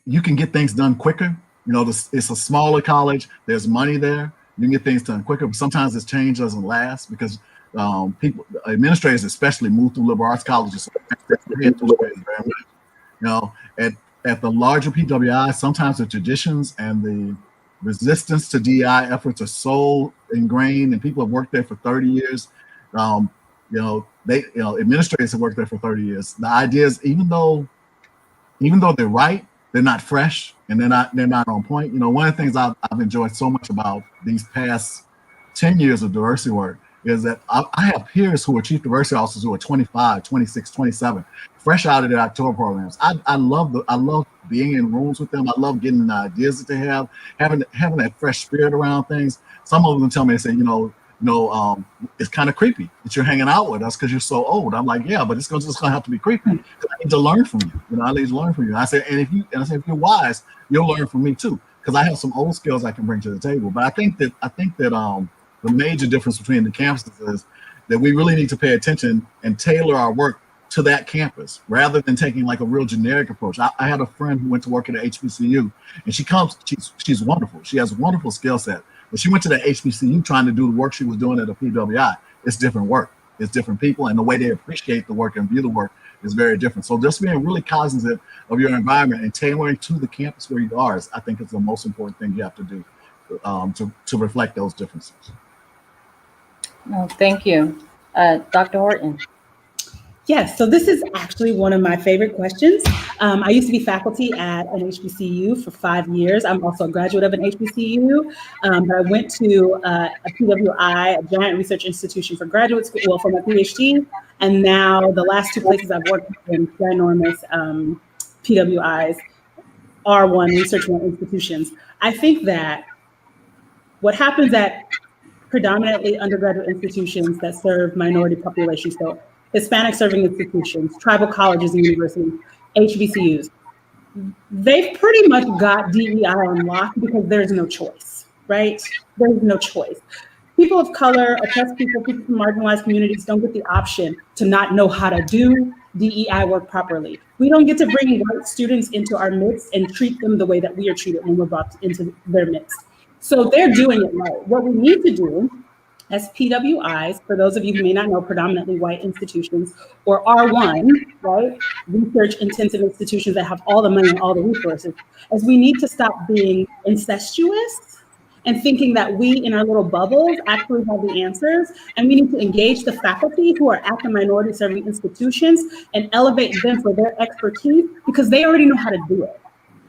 you can get things done quicker. It's a smaller college. There's money there. You can get things done quicker, but sometimes this change doesn't last because administrators especially move through liberal arts colleges. At the larger PWI, sometimes the traditions and the resistance to DEI efforts are so ingrained, and people have worked there for 30 years. Administrators have worked there for 30 years. The idea is even though they're right, they're not fresh and they're not on point. One of the things I've enjoyed so much about these past 10 years of diversity work is that I have peers who are chief diversity officers who are 25, 26, 27, fresh out of their doctoral programs. I love being in rooms with them. I love getting the ideas that they have, having that fresh spirit around things. Some of them tell me, they say, it's kind of creepy that you're hanging out with us because you're so old. I'm like, yeah, but it's just gonna have to be creepy because I need to learn from you. I need to learn from you. I say, if you're wise, you'll learn from me too, because I have some old skills I can bring to the table. But I think that the major difference between the campuses is that we really need to pay attention and tailor our work to that campus rather than taking like a real generic approach. I had a friend who went to work at a HBCU, and she's wonderful. She has a wonderful skill set. But she went to the HBCU trying to do the work she was doing at a PWI. It's different work. It's different people, and the way they appreciate the work and view the work is very different. So just being really cognizant of your environment and tailoring to the campus where you are, I think is the most important thing you have to do to reflect those differences. No, thank you. Dr. Horton. Yes, so this is actually one of my favorite questions. I used to be faculty at an HBCU for 5 years. I'm also a graduate of an HBCU, but I went to a PWI, a giant research institution for graduate school, well, for my PhD, and now the last two places I've worked in ginormous PWIs, R1, research one institutions. I think that what happens at predominantly undergraduate institutions that serve minority populations, so Hispanic serving institutions, tribal colleges and universities, HBCUs, they've pretty much got DEI on lock because there's no choice, right? There's no choice. People of color, oppressed people from marginalized communities don't get the option to not know how to do DEI work properly. We don't get to bring white students into our midst and treat them the way that we are treated when we're brought into their midst. So they're doing it right. What we need to do as PWIs, for those of you who may not know, predominantly white institutions, or R1, right, research intensive institutions that have all the money and all the resources, is we need to stop being incestuous and thinking that we in our little bubbles actually have the answers. And we need to engage the faculty who are at the minority serving institutions and elevate them for their expertise because they already know how to do it.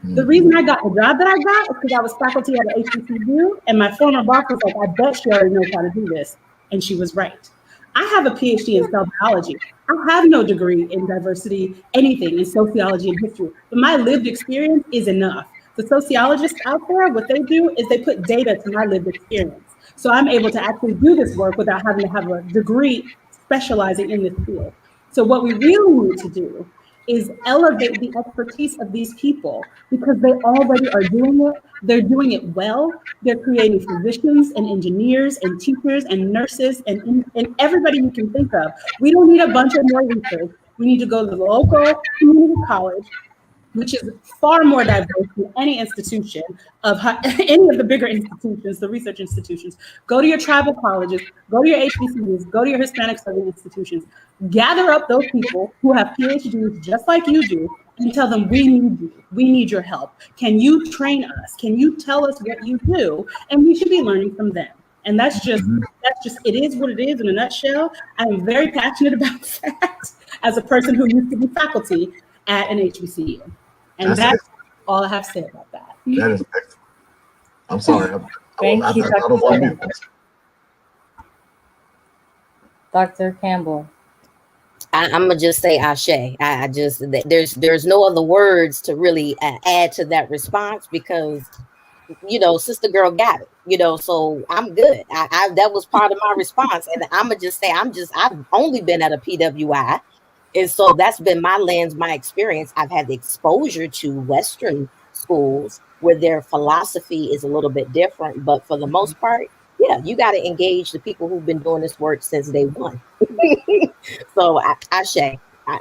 The reason I got the job that I got is because I was faculty at an HBCU, and my former boss was like, I bet she already knows how to do this. And she was right. I have a PhD in cell biology. I have no degree in diversity, anything in sociology and history, but my lived experience is enough. The sociologists out there, what they do is they put data to my lived experience. So I'm able to actually do this work without having to have a degree specializing in this field. So what we really need to do is elevate the expertise of these people because they already are doing it. They're doing it well. They're creating physicians and engineers and teachers and nurses and everybody you can think of. We don't need a bunch of more research. We need to go to the local community college, which is far more diverse than any institution of any of the bigger institutions, the research institutions. Go to your tribal colleges, go to your HBCUs, go to your Hispanic studies institutions, gather up those people who have PhDs just like you do and tell them, we need you, we need your help. Can you train us? Can you tell us what you do? And we should be learning from them. And that's just, it is what it is in a nutshell. I'm very passionate about that as a person who used to be faculty at an HBCU. And that's all I have to say about that. That is excellent. I'm sorry. Thank you, Dr. Dr. Campbell. I'm gonna just say Ashe. I just there's no other words to really add to that response because sister girl got it. So I'm good. I that was part of my response, and I'm gonna just say I've only been at a PWI, and so that's been my lens, my experience. I've had the exposure to Western schools where their philosophy is a little bit different, but for the most part, yeah, you got to engage the people who've been doing this work since day one. So Ashe,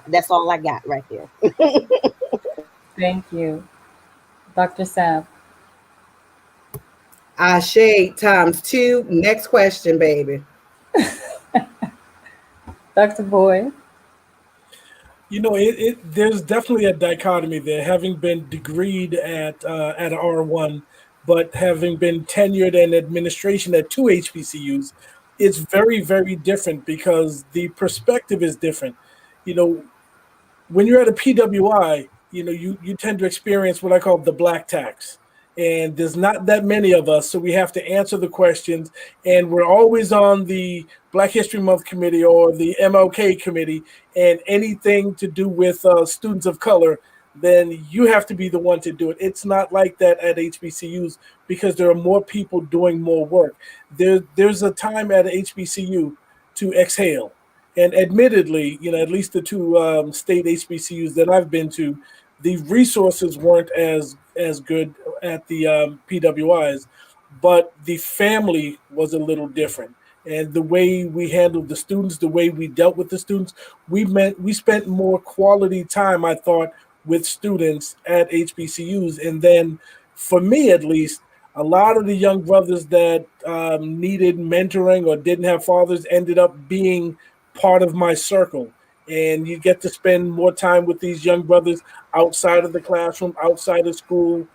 that's all I got right there. Thank you. Dr. Sapp. Ashe times 2. Next question, baby. Dr. Boyd. There's definitely a dichotomy there, having been degreed at R1, but having been tenured in administration at 2 HBCUs, it's very, very different because the perspective is different. When you're at a PWI, you tend to experience what I call the black tax. And there's not that many of us, so we have to answer the questions. And we're always on the Black History Month committee or the MLK committee, and anything to do with students of color, then you have to be the one to do it. It's not like that at HBCUs because there are more people doing more work. There's a time at HBCU to exhale. And admittedly, at least the 2 state HBCUs that I've been to, the resources weren't as good at the PWIs, but the family was a little different. And the way we handled the students, the way we dealt with the students, we spent more quality time, I thought, with students at HBCUs. And then for me, at least, a lot of the young brothers that needed mentoring or didn't have fathers ended up being part of my circle. And you get to spend more time with these young brothers outside of the classroom, outside of school,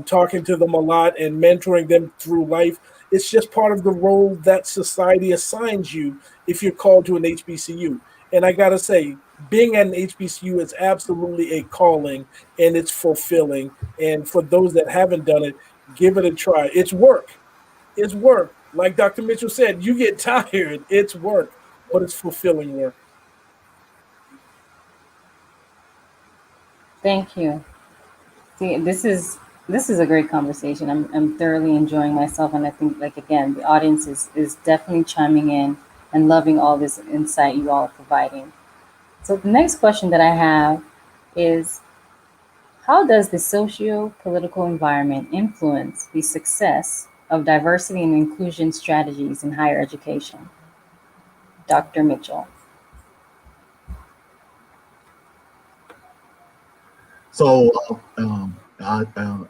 talking to them a lot and mentoring them through life. It's just part of the role that society assigns you if you're called to an HBCU. And I got to say, being at an HBCU is absolutely a calling, and it's fulfilling. And for those that haven't done it, give it a try. It's work. It's work. Like Dr. Mitchell said, you get tired. It's work, but it's fulfilling work. Thank you. See, this is a great conversation. I'm thoroughly enjoying myself, and I think, again, the audience is definitely chiming in and loving all this insight you all are providing. So the next question that I have is, how does the socio-political environment influence the success of diversity and inclusion strategies in higher education? Dr. Mitchell. So I'm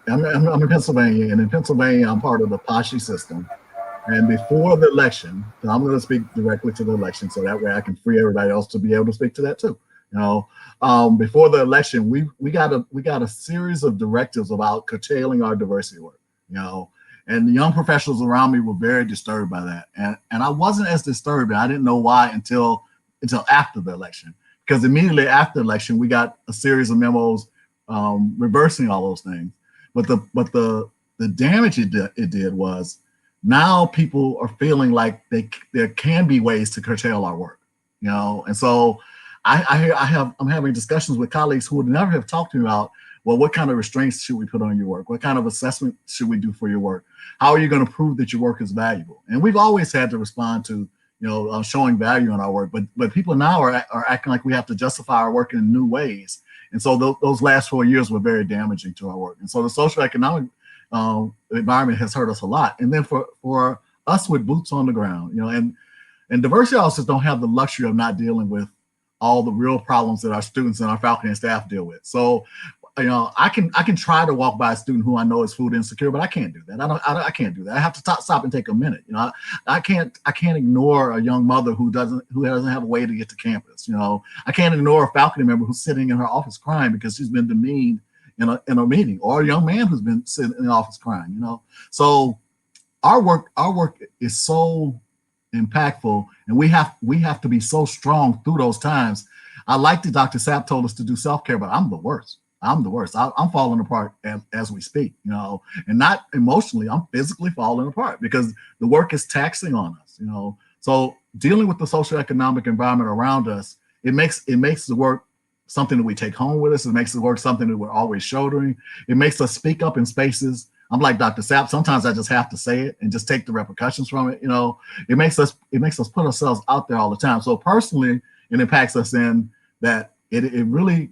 in Pennsylvania, and in Pennsylvania, I'm part of the PASHE system. And before the election, and I'm going to speak directly to the election, so that way I can free everybody else to be able to speak to that too. Before the election, we got a series of directives about curtailing our diversity work. And the young professionals around me were very disturbed by that. And I wasn't as disturbed, and I didn't know why until after the election. Because immediately after the election, we got a series of memos reversing all those things. But the damage it did was now people are feeling like there can be ways to curtail our work, you know. And so I'm having discussions with colleagues who would never have talked to me about, well, what kind of restraints should we put on your work? What kind of assessment should we do for your work? How are you going to prove that your work is valuable? And we've always had to respond to, you know, showing value in our work, but people now are acting like we have to justify our work in new ways. And so those last 4 years were very damaging to our work. And so the socioeconomic environment has hurt us a lot. And then for us with boots on the ground, you know, and diversity officers don't have the luxury of not dealing with all the real problems that our students and our faculty and staff deal with. So, you know, I can try to walk by a student who I know is food insecure, but I can't do that. I can't do that. I have to stop and take a minute. You know, I can't ignore a young mother who doesn't have a way to get to campus. You know, I can't ignore a faculty member who's sitting in her office crying because she's been demeaned in a meeting, or a young man who's been sitting in the office crying. You know, so our work is so impactful, and we have to be so strong through those times. I like that Dr. Sapp told us to do self-care, but I'm the worst. I'm falling apart as we speak, you know, and not emotionally, I'm physically falling apart because the work is taxing on us, you know. So dealing with the socioeconomic environment around us, it makes the work something that we take home with us. It makes the work something that we're always shouldering. It makes us speak up in spaces. I'm like Dr. Sapp. Sometimes I just have to say it and just take the repercussions from it. You know, it makes us put ourselves out there all the time. So personally, it impacts us in that it really,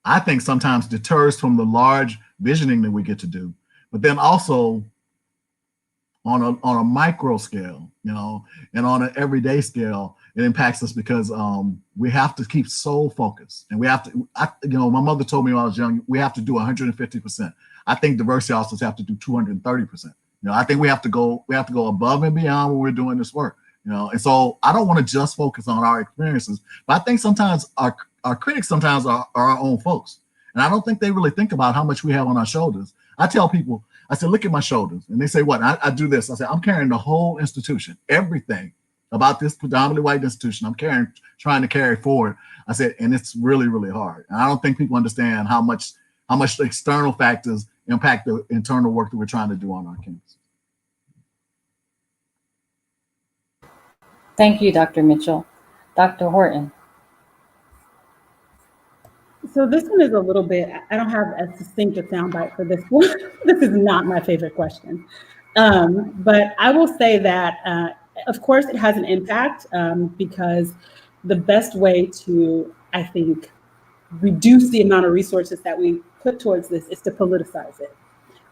I think, sometimes deters from the large visioning that we get to do, but then also on a micro scale, you know, and on an everyday scale, it impacts us because we have to keep so focused, and we have to. You know, my mother told me when I was young, we have to do 150%. I think diversity officers have to do 230%. You know, I think we have to go above and beyond when we're doing this work. You know, and so I don't want to just focus on our experiences, but I think sometimes our critics sometimes are our own folks. And I don't think they really think about how much we have on our shoulders. I tell people, I said, look at my shoulders. And they say, what? I do this. I said, I'm carrying the whole institution, everything about this predominantly white institution. I'm trying to carry forward. I said, and it's really, really hard. And I don't think people understand how much the external factors impact the internal work that we're trying to do on our campus. Thank you, Dr. Mitchell. Dr. Horton. So this one is a little bit, I don't have as succinct a soundbite for this one. This is not my favorite question. But I will say that, of course, it has an impact because the best way to, I think, reduce the amount of resources that we put towards this is to politicize it,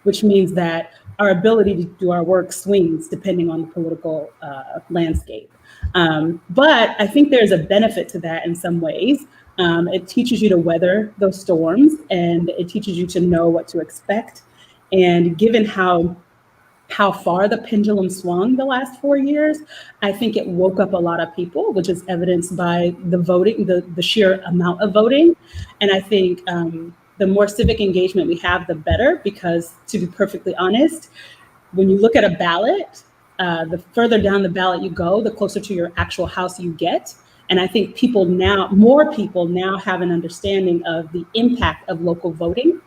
which means that our ability to do our work swings depending on the political landscape. But I think there's a benefit to that in some ways. It teaches you to weather those storms, and it teaches you to know what to expect. And given how far the pendulum swung the last 4 years, I think it woke up a lot of people, which is evidenced by the voting, the sheer amount of voting. And I think the more civic engagement we have, the better, because to be perfectly honest, when you look at a ballot, the further down the ballot you go, the closer to your actual house you get. And I think more people now have an understanding of the impact of local voting.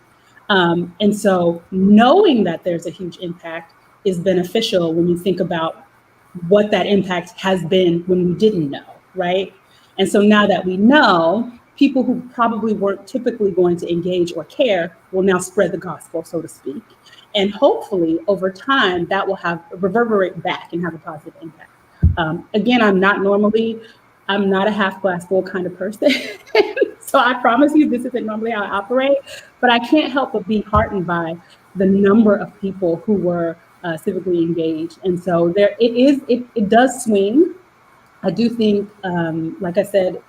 And so knowing that there's a huge impact is beneficial when you think about what that impact has been when we didn't know, right? And so now that we know, people who probably weren't typically going to engage or care will now spread the gospel, so to speak. And hopefully over time, that will reverberate back and have a positive impact. Again, I'm not a half glass full kind of person. So I promise you, this isn't normally how I operate, but I can't help but be heartened by the number of people who were civically engaged. And so it does swing. I do think, like I said,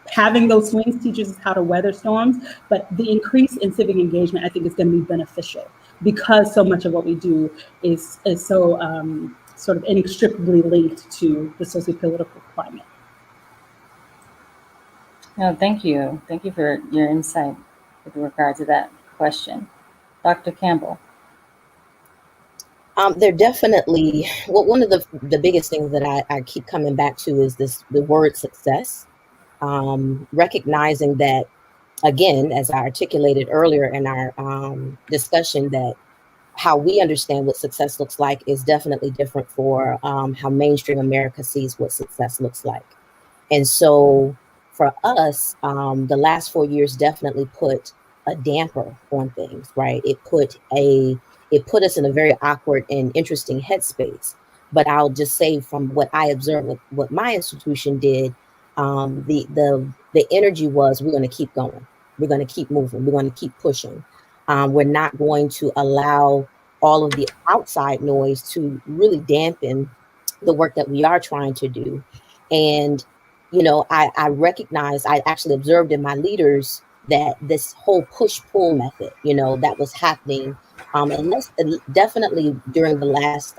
having those swings teaches us how to weather storms, but the increase in civic engagement, I think, is going to be beneficial because so much of what we do is so sort of inextricably linked to the socio-political climate. No, thank you. Thank you for your insight with regard to that question. Dr. Campbell. They're definitely, well, one of the biggest things that I keep coming back to is the word success. Recognizing that, again, as I articulated earlier in our discussion, that how we understand what success looks like is definitely different for how mainstream America sees what success looks like. And so for us, the last 4 years definitely put a damper on things, right? It put us in a very awkward and interesting headspace. But I'll just say from what I observed, what my institution did, the energy was, we're going to keep going, we're going to keep moving, we're going to keep pushing. We're not going to allow all of the outside noise to really dampen the work that we are trying to do. And I recognized, I actually observed in my leaders that this whole push-pull method, that was happening. And that's definitely during the last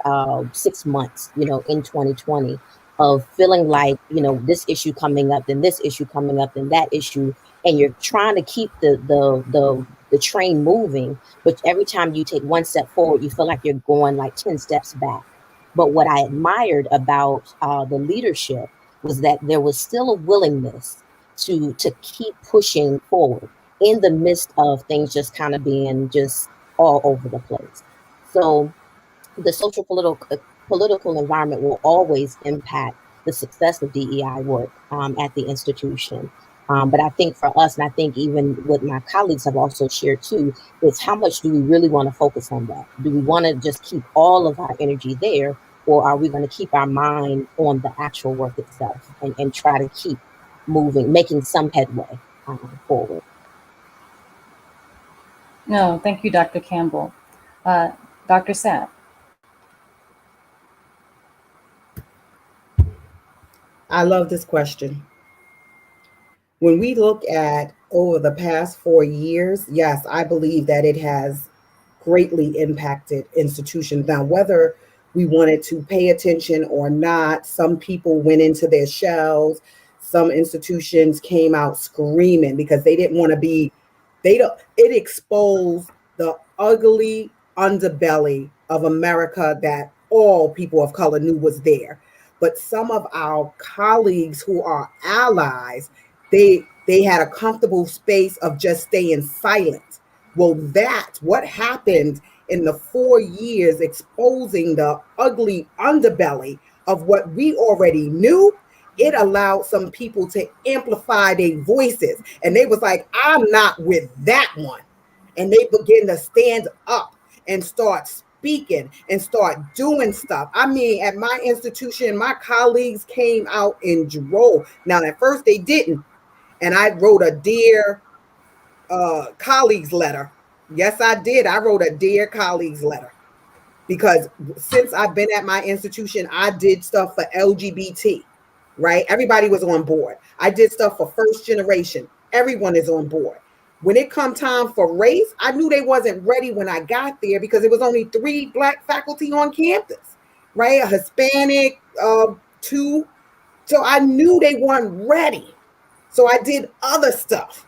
6 months, in 2020, of feeling like, this issue coming up, then this issue coming up, then that issue, and you're trying to keep the train moving, but every time you take one step forward, you feel like you're going like 10 steps back. But what I admired about the leadership was that there was still a willingness to keep pushing forward in the midst of things just kind of being just all over the place. So the social political environment will always impact the success of DEI work at the institution. But I think for us, and I think even what my colleagues have also shared too, is how much do we really want to focus on that? Do we want to just keep all of our energy there? Or are we going to keep our mind on the actual work itself and try to keep moving, making some headway forward? No, thank you, Dr. Campbell. Dr. Sapp. I love this question. When we look at over the past 4 years, yes, I believe that it has greatly impacted institutions. Now, whether we wanted to pay attention or not, some people went into their shells. Some institutions came out screaming because they didn't want to be, it exposed the ugly underbelly of America that all people of color knew was there. But some of our colleagues who are allies, they had a comfortable space of just staying silent. Well, that's what happened in the 4 years, exposing the ugly underbelly of what we already knew. It allowed some people to amplify their voices. And they was like, I'm not with that one. And they begin to stand up and start speaking and start doing stuff. I mean, at my institution, my colleagues came out in droves. Now, at first they didn't. And I wrote a dear colleagues letter. Yes, I did. I wrote a dear colleagues letter because since I've been at my institution, I did stuff for LGBT, right? Everybody was on board. I did stuff for first generation. Everyone is on board. When it come time for race, I knew they wasn't ready when I got there because it was only 3 Black faculty on campus, right? A Hispanic, 2. So I knew they weren't ready. So I did other stuff.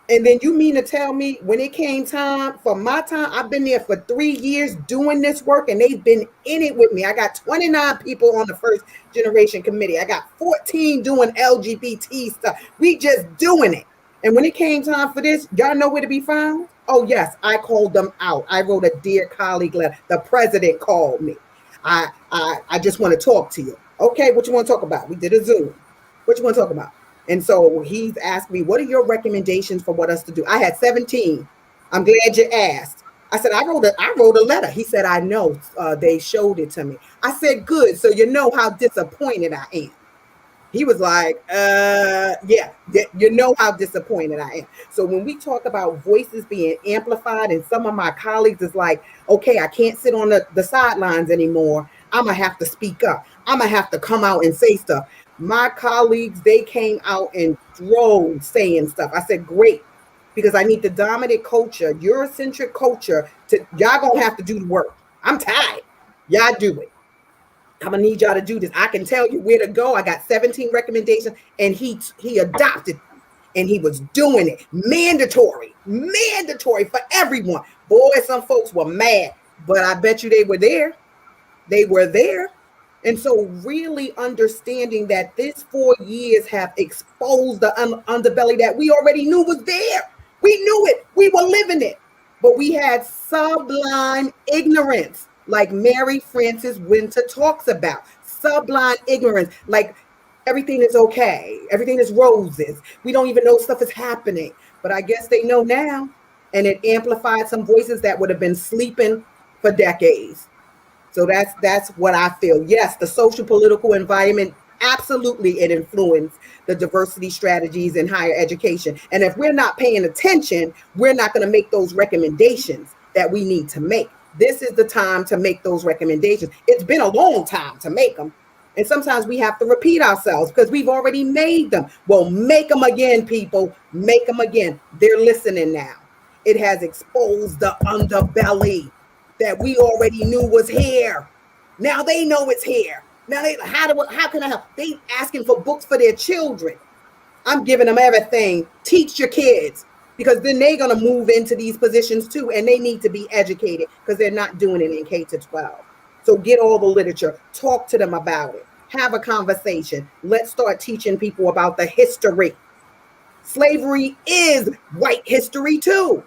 And then you mean to tell me when it came time for my time, I've been there for 3 years doing this work and they've been in it with me. I got 29 people on the first generation committee. I got 14 doing LGBT stuff. We just doing it. And when it came time for this, y'all know where to be found? Oh, yes, I called them out. I wrote a dear colleague letter. The president called me. I just want to talk to you. Okay, what you want to talk about? We did a Zoom. What you want to talk about? And so he's asked me, what are your recommendations for what us to do? I had 17. I'm glad you asked. I said, I wrote a letter. He said, I know. They showed it to me. I said, good. So you know how disappointed I am. He was like, yeah, you know how disappointed I am. So when we talk about voices being amplified, and some of my colleagues is like, okay, I can't sit on the sidelines anymore. I'm going to have to speak up. I'm going to have to come out and say stuff. My colleagues, they came out in droves saying stuff. I said, great, because I need the dominant culture, Eurocentric culture, y'all going to have to do the work. I'm tired. Y'all do it. I'm gonna need y'all to do this. I can tell you where to go. I got 17 recommendations, and he adopted them, and he was doing it. Mandatory for everyone. Boy, some folks were mad. but I bet you they were there. They were there. And so really understanding that this 4 years have exposed the underbelly that we already knew was there. We knew it. We were living it. But we had sublime ignorance, like Mary Frances Winter talks about. Sublime ignorance, like everything is okay. Everything is roses. We don't even know stuff is happening. But I guess they know now. And it amplified some voices that would have been sleeping for decades. So that's what I feel. Yes, the social political environment, absolutely it influenced the diversity strategies in higher education. And if we're not paying attention, we're not going to make those recommendations that we need to make. This is the time to make those recommendations. It's been a long time to make them. And sometimes we have to repeat ourselves because we've already made them. Well, make them again, people. Make them again. They're listening now. It has exposed the underbelly that we already knew was here. Now they know it's here. Now how can I help? They asking for books for their children. I'm giving them everything. Teach your kids, because then they're gonna move into these positions too, and they need to be educated because they're not doing it in K-12. So get all the literature, talk to them about it, have a conversation. Let's start teaching people about the history. Slavery is white history too.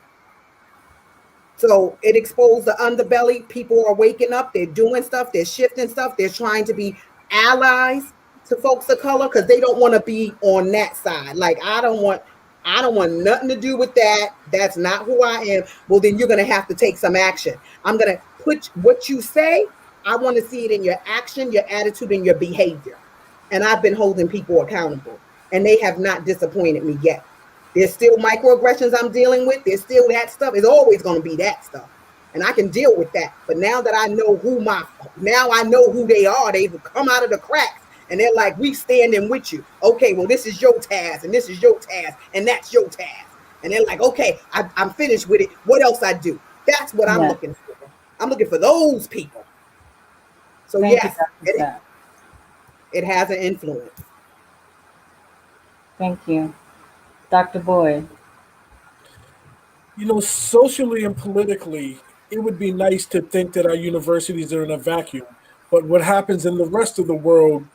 So it exposed the underbelly. People are waking up. They're doing stuff. They're shifting stuff. They're trying to be allies to folks of color because they don't want to be on that side. Like, I don't want nothing to do with that. That's not who I am. Well, then you're going to have to take some action. I'm going to put what you say. I want to see it in your action, your attitude, and your behavior. And I've been holding people accountable, and they have not disappointed me yet. There's still microaggressions I'm dealing with. There's still that stuff. It's always going to be that stuff. And I can deal with that. But now that I know I know who they are, they've come out of the cracks. And they're like, we standing with you. Okay, well, this is your task, and this is your task, and that's your task. And they're like, okay, I'm finished with it. What else I do? That's what I'm looking for. I'm looking for those people. So yes, it has an influence. Thank you. Dr. Boyd. You know, socially and politically, it would be nice to think that our universities are in a vacuum. But what happens in the rest of the world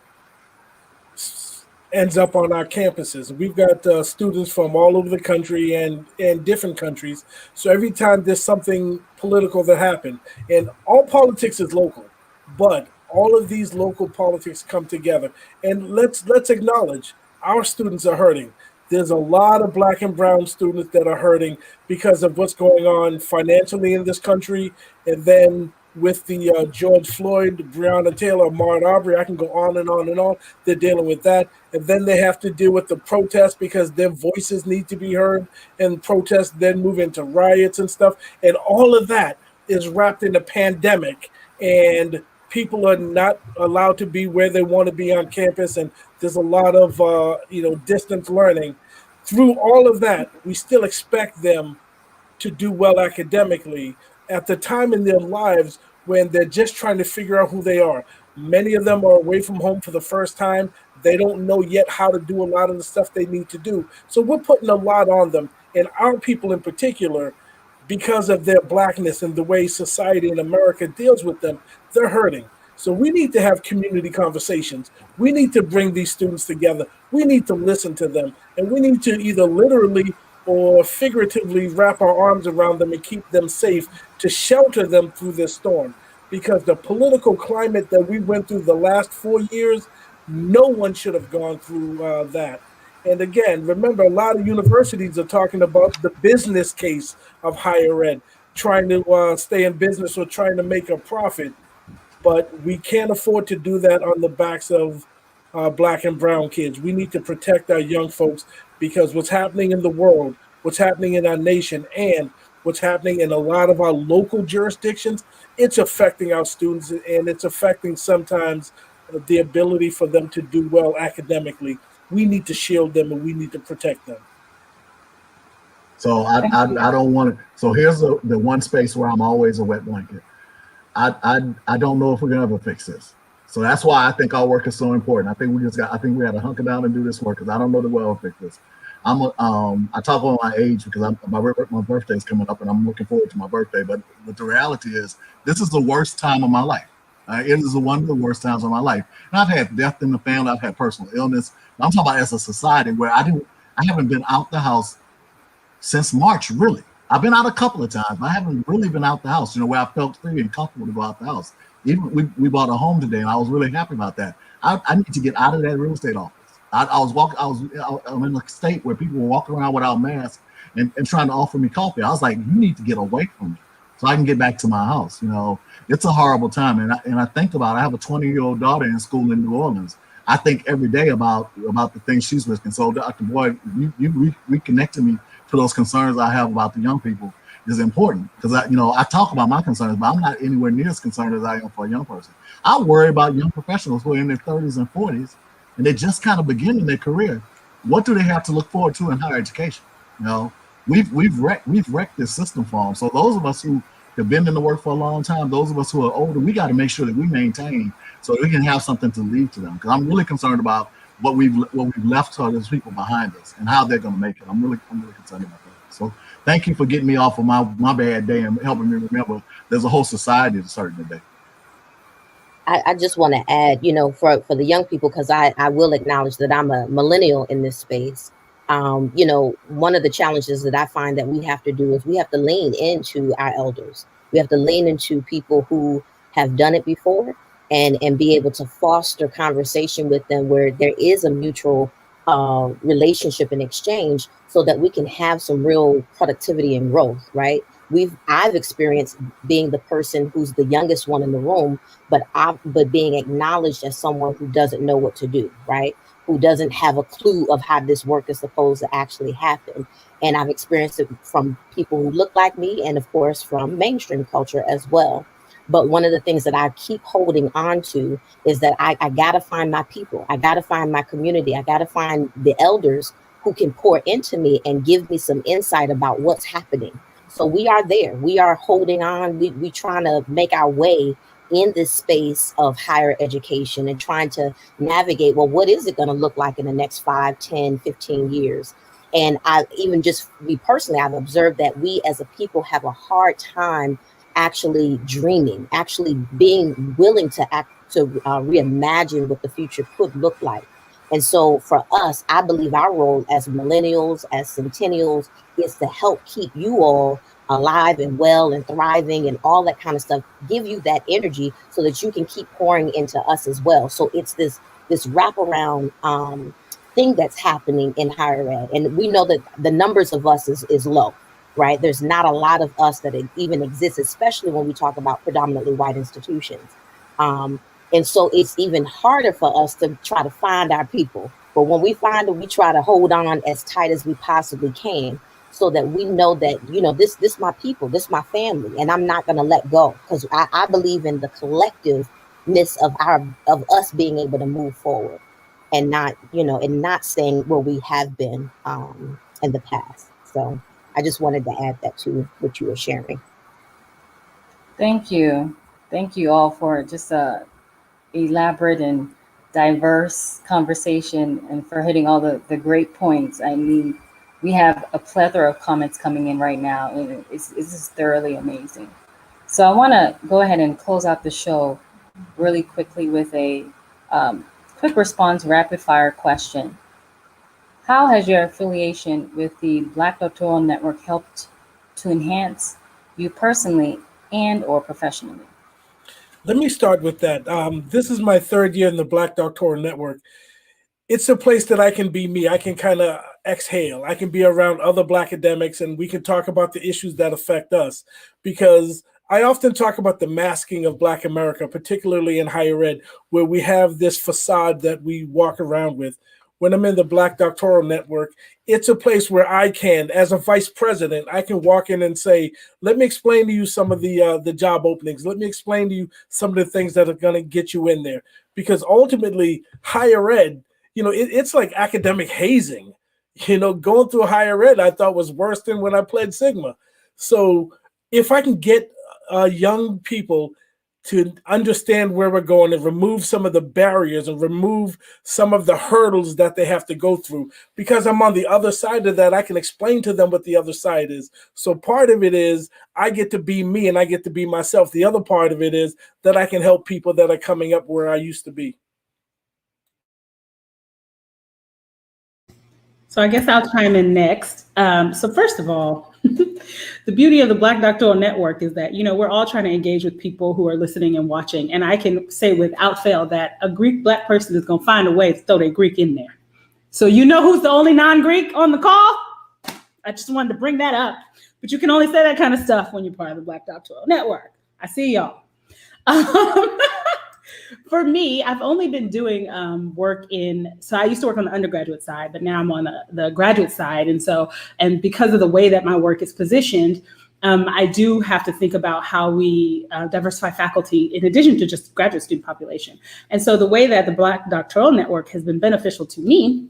ends up on our campuses. We've got students from all over the country and different countries. So every time there's something political that happens, and all politics is local, but all of these local politics come together. And let's acknowledge our students are hurting. There's a lot of Black and brown students that are hurting because of what's going on financially in this country. And then with the George Floyd, Breonna Taylor, Ahmaud Arbery, I can go on and on and on. They're dealing with that. And then they have to deal with the protests because their voices need to be heard, and protests then move into riots and stuff. And all of that is wrapped in a pandemic, and people are not allowed to be where they want to be on campus. And there's a lot of, distance learning. Through all of that, we still expect them to do well academically at the time in their lives when they're just trying to figure out who they are. Many of them are away from home for the first time. They don't know yet how to do a lot of the stuff they need to do. So we're putting a lot on them, and our people in particular, because of their Blackness and the way society in America deals with them, they're hurting. So we need to have community conversations. We need to bring these students together. We need to listen to them. And we need to either literally or figuratively wrap our arms around them and keep them safe to shelter them through this storm. Because the political climate that we went through the last 4 years, no one should have gone through that. And again, remember, a lot of universities are talking about the business case of higher ed, trying to stay in business or trying to make a profit. But we can't afford to do that on the backs of Black and brown kids. We need to protect our young folks, because what's happening in the world, what's happening in our nation, and what's happening in a lot of our local jurisdictions, it's affecting our students, and it's affecting sometimes the ability for them to do well academically. We need to shield them, and we need to protect them. So I don't want to. So here's the one space where I'm always a wet blanket. I don't know if we're gonna ever fix this. So that's why I think our work is so important. I think we had to hunker down and do this work, because I don't know that we'll ever fix this. I talk about my age because my birthday is coming up and I'm looking forward to my birthday. But the reality is, this is the worst time of my life. It is one of the worst times of my life. And I've had death in the family. I've had personal illness. I'm talking about as a society where I haven't been out the house since March, really. I've been out a couple of times, but I haven't really been out the house, where I felt free and comfortable to go out the house. Even we bought a home today, and I was really happy about that. I need to get out of that real estate office. I'm in a state where people were walking around without masks and trying to offer me coffee. I was like, you need to get away from me so I can get back to my house. It's a horrible time. And I think about, I have a 20-year-old daughter in school in New Orleans. I think every day about the things she's risking. So Dr. Boyd, you reconnected me to those concerns I have about the young people is important, because I talk about my concerns, but I'm not anywhere near as concerned as I am for a young person. I worry about young professionals who are in their 30s and 40s, and they're just kind of beginning their career. What do they have to look forward to in higher education? We've wrecked this system for them. So those of us who have been in the work for a long time, those of us who are older, we got to make sure that we maintain so that we can have something to leave to them. Because I'm really concerned about what we've left to those people behind us and how they're going to make it. I'm really concerned about that. So thank you for getting me off of my bad day and helping me remember there's a whole society to serve today. I just want to add, for the young people, because I will acknowledge that I'm a millennial in this space. One of the challenges that I find that we have to do is we have to lean into our elders. We have to lean into people who have done it before and be able to foster conversation with them where there is a mutual relationship and exchange, so that we can have some real productivity and growth, right? I've experienced being the person who's the youngest one in the room, but being acknowledged as someone who doesn't know what to do, right? Who doesn't have a clue of how this work is supposed to actually happen. And I've experienced it from people who look like me, and of course from mainstream culture as well. But one of the things that I keep holding on to is that I got to find my people. I got to find my community. I got to find the elders who can pour into me and give me some insight about what's happening. So we are there. We are holding on. We trying to make our way in this space of higher education and trying to navigate, well, what is it going to look like in the next 5, 10, 15 years? And I even just me personally, I've observed that we as a people have a hard time actually dreaming, actually being willing to reimagine what the future could look like. And so for us, I believe our role as millennials, as centennials, is to help keep you all alive and well and thriving and all that kind of stuff, give you that energy so that you can keep pouring into us as well. So it's this wraparound thing that's happening in higher ed. And we know that the numbers of us is low, right? There's not a lot of us that even exist, especially when we talk about predominantly white institutions. And so it's even harder for us to try to find our people. But when we find them, we try to hold on as tight as we possibly can, so that we know that, this my people, this my family, and I'm not going to let go, because I believe in the collectiveness of us being able to move forward and not saying where we have been in the past. So I just wanted to add that to what you were sharing. Thank you. Thank you all for just a elaborate and diverse conversation, and for hitting all the great points. I mean, we have a plethora of comments coming in right now, and it's just thoroughly amazing. So I want to go ahead and close out the show really quickly with a quick response rapid fire question. How has your affiliation with the Black Doctoral Network helped to enhance you personally and or professionally? Let me start with that. This is my third year in the Black Doctoral Network. It's a place that I can be me. I can kind of exhale. I can be around other Black academics, and we can talk about the issues that affect us, because I often talk about the masking of Black America, particularly in higher ed, where we have this facade that we walk around with. When I'm in the Black Doctoral Network, it's a place where I can, as a vice president, I can walk in and say, let me explain to you some of the job openings. Let me explain to you some of the things that are going to get you in there. Because ultimately, higher ed, it's like academic hazing. Going through higher ed, I thought was worse than when I played Sigma. So if I can get young people to understand where we're going and remove some of the barriers and remove some of the hurdles that they have to go through. Because I'm on the other side of that, I can explain to them what the other side is. So part of it is I get to be me and I get to be myself. The other part of it is that I can help people that are coming up where I used to be. So I guess I'll chime in next. So first of all, the beauty of the Black Doctoral Network is that, we're all trying to engage with people who are listening and watching. And I can say without fail that a Greek Black person is going to find a way to throw their Greek in there. So you know who's the only non-Greek on the call? I just wanted to bring that up. But you can only say that kind of stuff when you're part of the Black Doctoral Network. I see y'all. For me, I've only been doing work so I used to work on the undergraduate side, but now I'm on the graduate side. And because of the way that my work is positioned, I do have to think about how we diversify faculty in addition to just graduate student population. And so the way that the Black Doctoral Network has been beneficial to me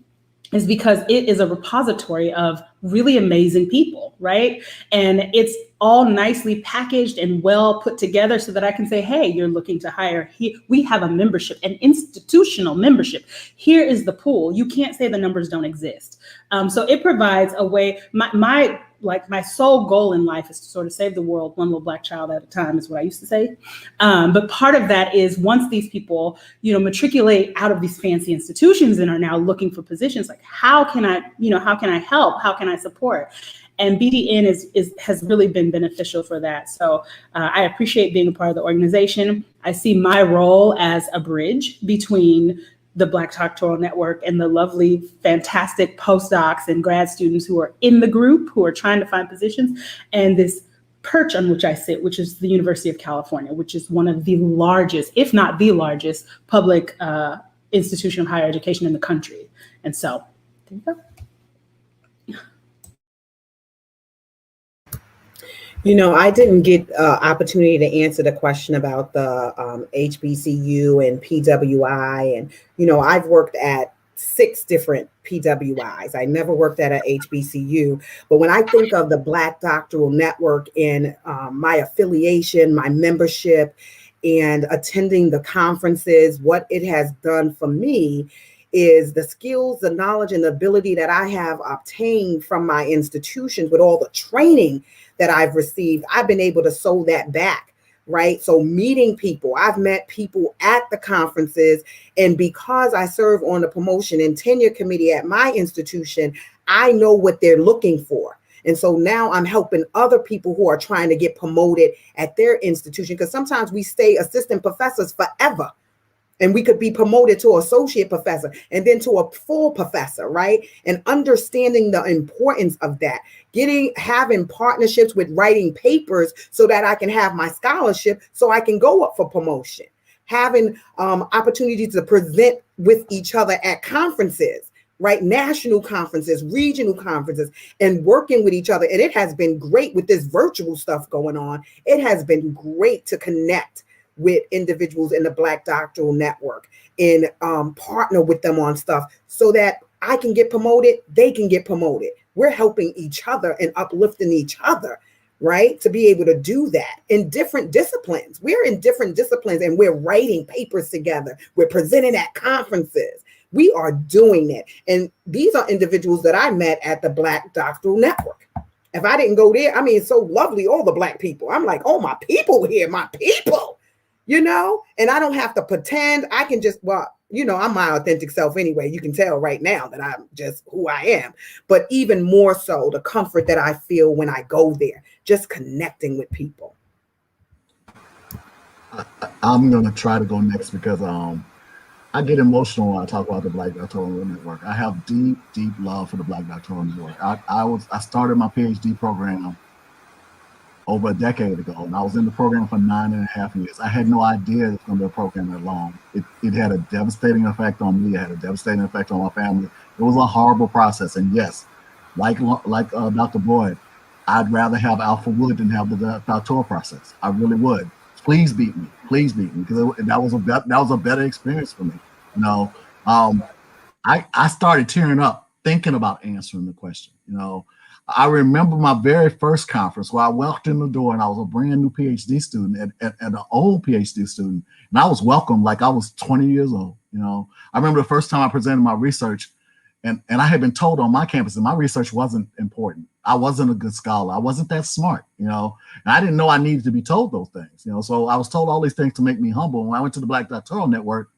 is because it is a repository of really amazing people, right? And it's all nicely packaged and well put together so that I can say, hey, you're looking to hire. We have a membership, an institutional membership. Here is the pool. You can't say the numbers don't exist. So it provides a way, my sole goal in life is to sort of save the world one little Black child at a time, is what I used to say. But part of that is once these people, matriculate out of these fancy institutions and are now looking for positions, like how can I help? How can I support? And BDN has really been beneficial for that. So I appreciate being a part of the organization. I see my role as a bridge between the Black Doctoral Network and the lovely, fantastic postdocs and grad students who are in the group, who are trying to find positions, and this perch on which I sit, which is the University of California, which is one of the largest, if not the largest, public institution of higher education in the country. And so, there you go. I didn't get opportunity to answer the question about the HBCU and PWI. And, I've worked at 6 different PWIs. I never worked at an HBCU. But when I think of the Black Doctoral Network and my affiliation, my membership, and attending the conferences, what it has done for me is the skills, the knowledge, and the ability that I have obtained from my institutions with all the training that I've received. I've been able to sew that back, right? So meeting people, I've met people at the conferences, and because I serve on the promotion and tenure committee at my institution, I know what they're looking for. And so now I'm helping other people who are trying to get promoted at their institution, because sometimes we stay assistant professors forever. And we could be promoted to associate professor and then to a full professor, right? And understanding the importance of that, having partnerships with writing papers so that I can have my scholarship so I can go up for promotion, having opportunities to present with each other at conferences, right? National conferences, regional conferences, and working with each other. And it has been great with this virtual stuff going on. It has been great to connect with individuals in the Black Doctoral Network and partner with them on stuff so that I can get promoted, they can get promoted. We're helping each other and uplifting each other, right? To be able to do that in different disciplines. We're in different disciplines and we're writing papers together. We're presenting at conferences. We are doing it. And these are individuals that I met at the Black Doctoral Network. If I didn't go there, it's so lovely, all the Black people. I'm like, oh, my people here, my people. And I don't have to pretend. I can just, I'm my authentic self anyway. You can tell right now that I'm just who I am. But even more so, the comfort that I feel when I go there, just connecting with people. I'm going to try to go next because I get emotional when I talk about the Black Doctoral Network. I have deep, deep love for the Black Doctoral Network. I started my PhD program over a decade ago, and I was in the program for 9.5 years. I had no idea it was going to be a program that long. It had a devastating effect on me. It had a devastating effect on my family. It was a horrible process. And yes, like Dr. Boyd, I'd rather have Alpha Wood than have the doctoral process. I really would. Please beat me, because that was a better experience for me. I started tearing up thinking about answering the question. I remember my very first conference where I walked in the door and I was a brand new PhD student and an old PhD student. And I was welcomed like I was 20 years old. You know, I remember the first time I presented my research and I had been told on my campus that my research wasn't important. I wasn't a good scholar. I wasn't that smart, you know, and I didn't know I needed to be told those things, you know. So I was told all these things to make me humble. When I went to the Black Doctoral Network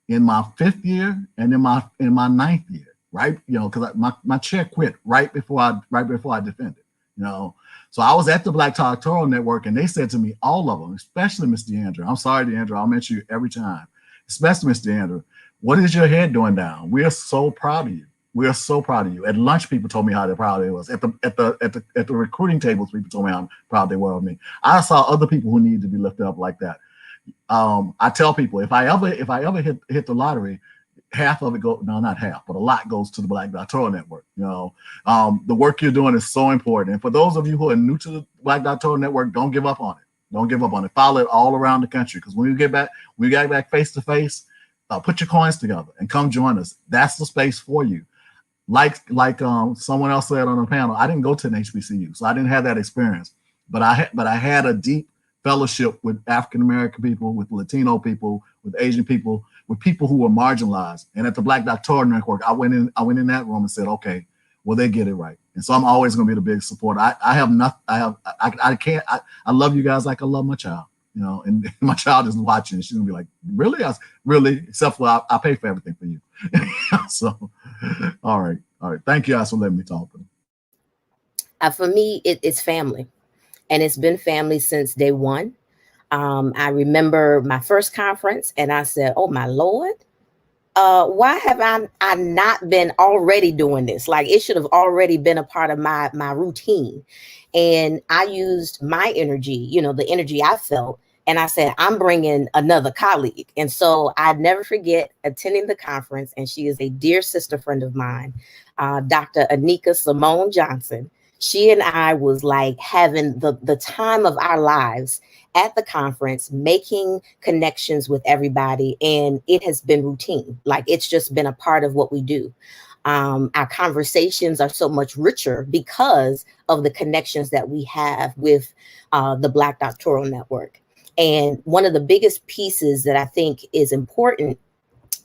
in my 5th year and in my 9th year, right? You know, because my chair quit right before I defended, you know. So I was at the Black Doctoral Network and they said to me, all of them, especially Miss DeAndre, I'm sorry, DeAndre, I'll mention you every time, especially Miss DeAndre, what is your head doing down? We are so proud of you. We are so proud of you. At lunch, people told me how proud they was. At the recruiting tables, people told me how proud they were of me. I saw other people who needed to be lifted up like that. I tell people if I ever hit the lottery, half of it not half, but a lot goes to the Black Doctoral Network. You know, the work you're doing is so important. And for those of you who are new to the Black Doctoral Network, don't give up on it. Don't give up on it. Follow it all around the country because when we get back face to face, put your coins together and come join us. That's the space for you. Like someone else said on the panel, I didn't go to an HBCU, so I didn't have that experience. But I had a deep fellowship with African American people, with Latino people, with Asian people, with people who were marginalized. And at the Black Doctoral Network, I went in that room and said, okay, well, they get it right. And so I'm always going to be the big supporter. I love you guys like I love my child, you know, and my child is watching. She's going to be like, really? Really? Except for I pay for everything for you. So, all right. Thank you guys for letting me talk. For me, it's family. And it's been family since day one. I remember my first conference and I said, oh, my Lord, why have I not been already doing this? Like it should have already been a part of my routine. And I used my energy, you know, the energy I felt. And I said, I'm bringing another colleague. And so I'd never forget attending the conference. And she is a dear sister friend of mine, Dr. Anika Simone Johnson. She and I was like having the time of our lives at the conference, making connections with everybody. And it has been routine. Like it's just been a part of what we do. Our conversations are so much richer because of the connections that we have with the Black Doctoral Network. And one of the biggest pieces that I think is important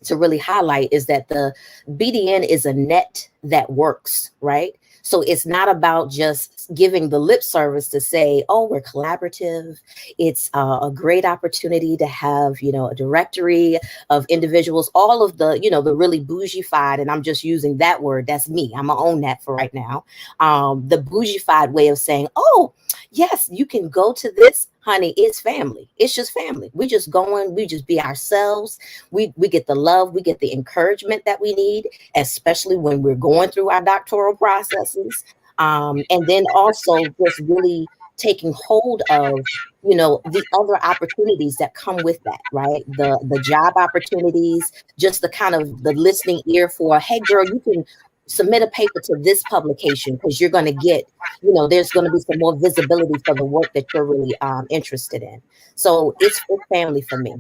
to really highlight is that the BDN is a net that works, right? So it's not about just giving the lip service to say, oh, we're collaborative. It's a great opportunity to have, you know, a directory of individuals, all of the, you know, the really bougiefied, and I'm just using that word. That's me. I'm gonna own that for right now. The bougiefied way of saying, oh, yes, you can go to this. Honey, it's family. It's just family. We just going, we just be ourselves. We get the love, we get the encouragement that we need, especially when we're going through our doctoral processes. And then also just really taking hold of, you know, the other opportunities that come with that, right? The job opportunities, just the kind of the listening ear for, hey girl, you can submit a paper to this publication because you're going to get, you know, there's going to be some more visibility for the work that you're really interested in. So it's family for me.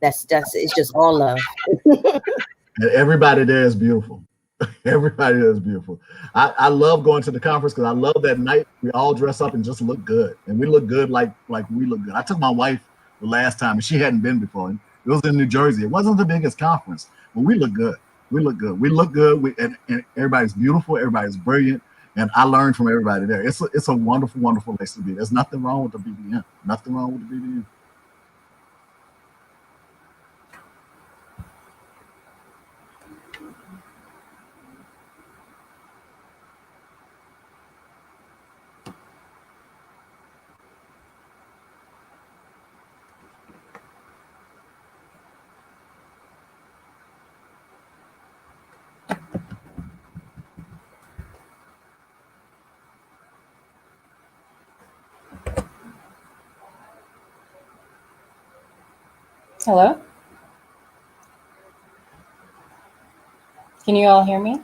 That's it's just all love. And everybody there is beautiful. Everybody there is beautiful. I love going to the conference because I love that night we all dress up and just look good, and we look good like we look good. I took my wife the last time and she hadn't been before. It was in New Jersey. It wasn't the biggest conference, but we look good. We look good. We look good. And everybody's beautiful. Everybody's brilliant. And I learned from everybody there. It's a wonderful, wonderful place to be. There's nothing wrong with the BDN. Nothing wrong with the BDN. Hello? Can you all hear me?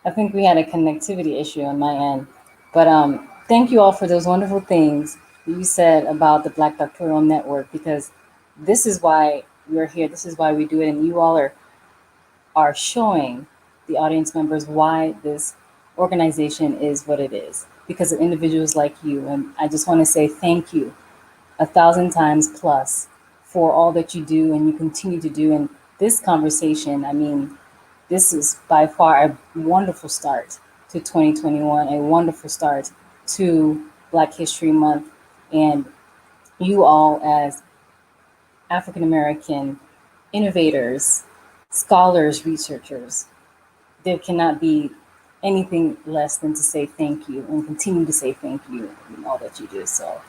I think we had a connectivity issue on my end. But thank you all for those wonderful things you said about the Black Doctoral Network, because this is why we're here. This is why we do it. And you all are showing the audience members why this organization is what it is, because of individuals like you. And I just want to say thank you 1,000 times plus for all that you do and you continue to do. And this conversation, I mean, this is by far a wonderful start to 2021, a wonderful start to Black History Month. And you all, as African American innovators, scholars, researchers, there cannot be anything less than to say thank you and continue to say thank you in all that you do. So,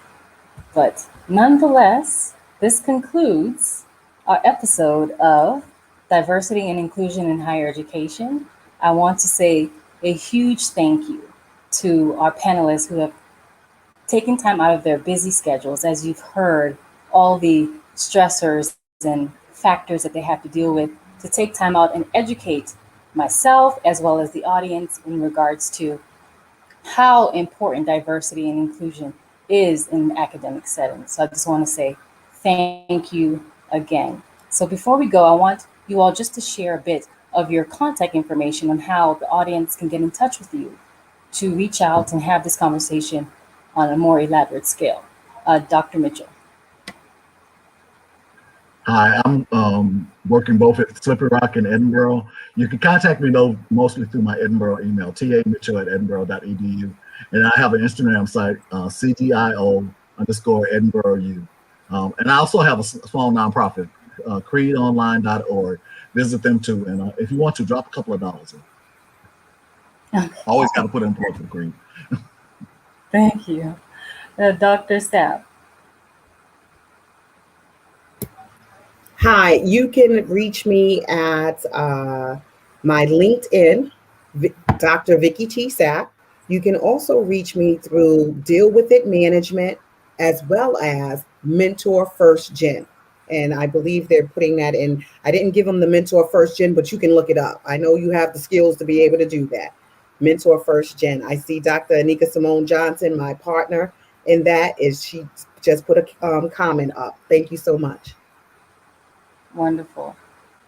but nonetheless, this concludes our episode of Diversity and Inclusion in Higher Education. I want to say a huge thank you to our panelists who have taken time out of their busy schedules. As you've heard, all the stressors and factors that they have to deal with, to take time out and educate myself as well as the audience in regards to how important diversity and inclusion is in the academic setting. So I just want to say thank you again. So before we go, I want you all just to share a bit of your contact information on how the audience can get in touch with you to reach out and have this conversation on a more elaborate scale. Dr. Mitchell. Hi, I'm working both at Slippery Rock and Edinburgh. You can contact me though mostly through my Edinburgh email, tamitchell@edinburgh.edu. And I have an Instagram site, CDIO_EdinburghU. And I also have a small nonprofit, creedonline.org. Visit them too. And if you want to, drop a couple of dollars in. Always got to put in plug for Creed. Thank you. Dr. Sapp. Hi, you can reach me at my LinkedIn, Dr. Vikki T Sapp. You can also reach me through Deal With It Management, as well as Mentor First Gen. And I believe they're putting that in. I didn't give them the Mentor First Gen, but you can look it up. I know you have the skills to be able to do that. Mentor First Gen. I see Dr. Anika Simone Johnson, my partner in that, she just put a comment up. Thank you so much. Wonderful.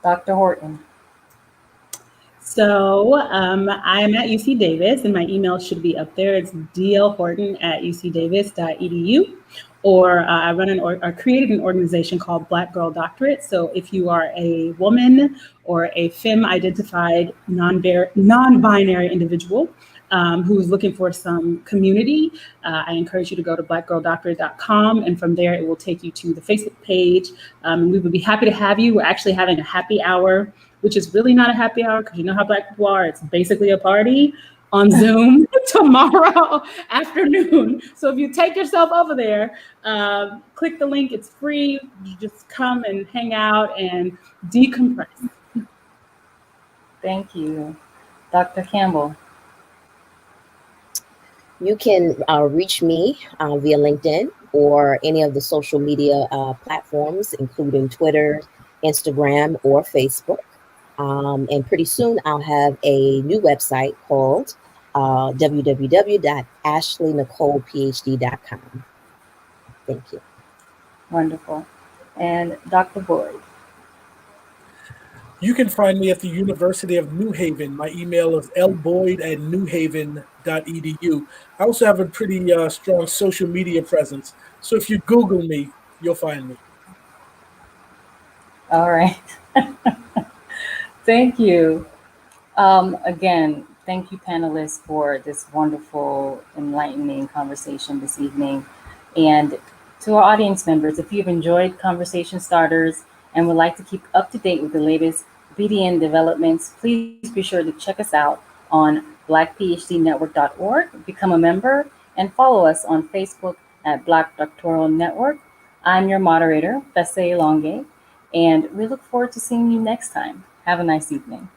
Dr. Horton. So I am at UC Davis, and my email should be up there. It's dlhorton@ucdavis.edu. Or I run or created an organization called Black Girl Doctorate. So if you are a woman or a femme-identified non-binary individual who's looking for some community, I encourage you to go to blackgirldoctorate.com, and from there it will take you to the Facebook page. And we would be happy to have you. We're actually having a happy hour, which is really not a happy hour because you know how Black people are. It's basically a party on Zoom tomorrow afternoon. So if you take yourself over there, click the link. It's free. You just come and hang out and decompress. Thank you. Dr. Campbell. You can reach me via LinkedIn or any of the social media platforms, including Twitter, Instagram, or Facebook. And pretty soon I'll have a new website called www.ashleynicolephd.com. Thank you. Wonderful. And Dr. Boyd. You can find me at the University of New Haven. My email is lboyd@newhaven.edu. I also have a pretty strong social media presence. So if you Google me, you'll find me. All right. Thank you. Again, thank you, panelists, for this wonderful, enlightening conversation this evening. And to our audience members, if you've enjoyed Conversation Starters and would like to keep up to date with the latest BDN developments, please be sure to check us out on blackphdnetwork.org, become a member, and follow us on Facebook at Black Doctoral Network. I'm your moderator, Fesse Longe, and we look forward to seeing you next time. Have a nice evening.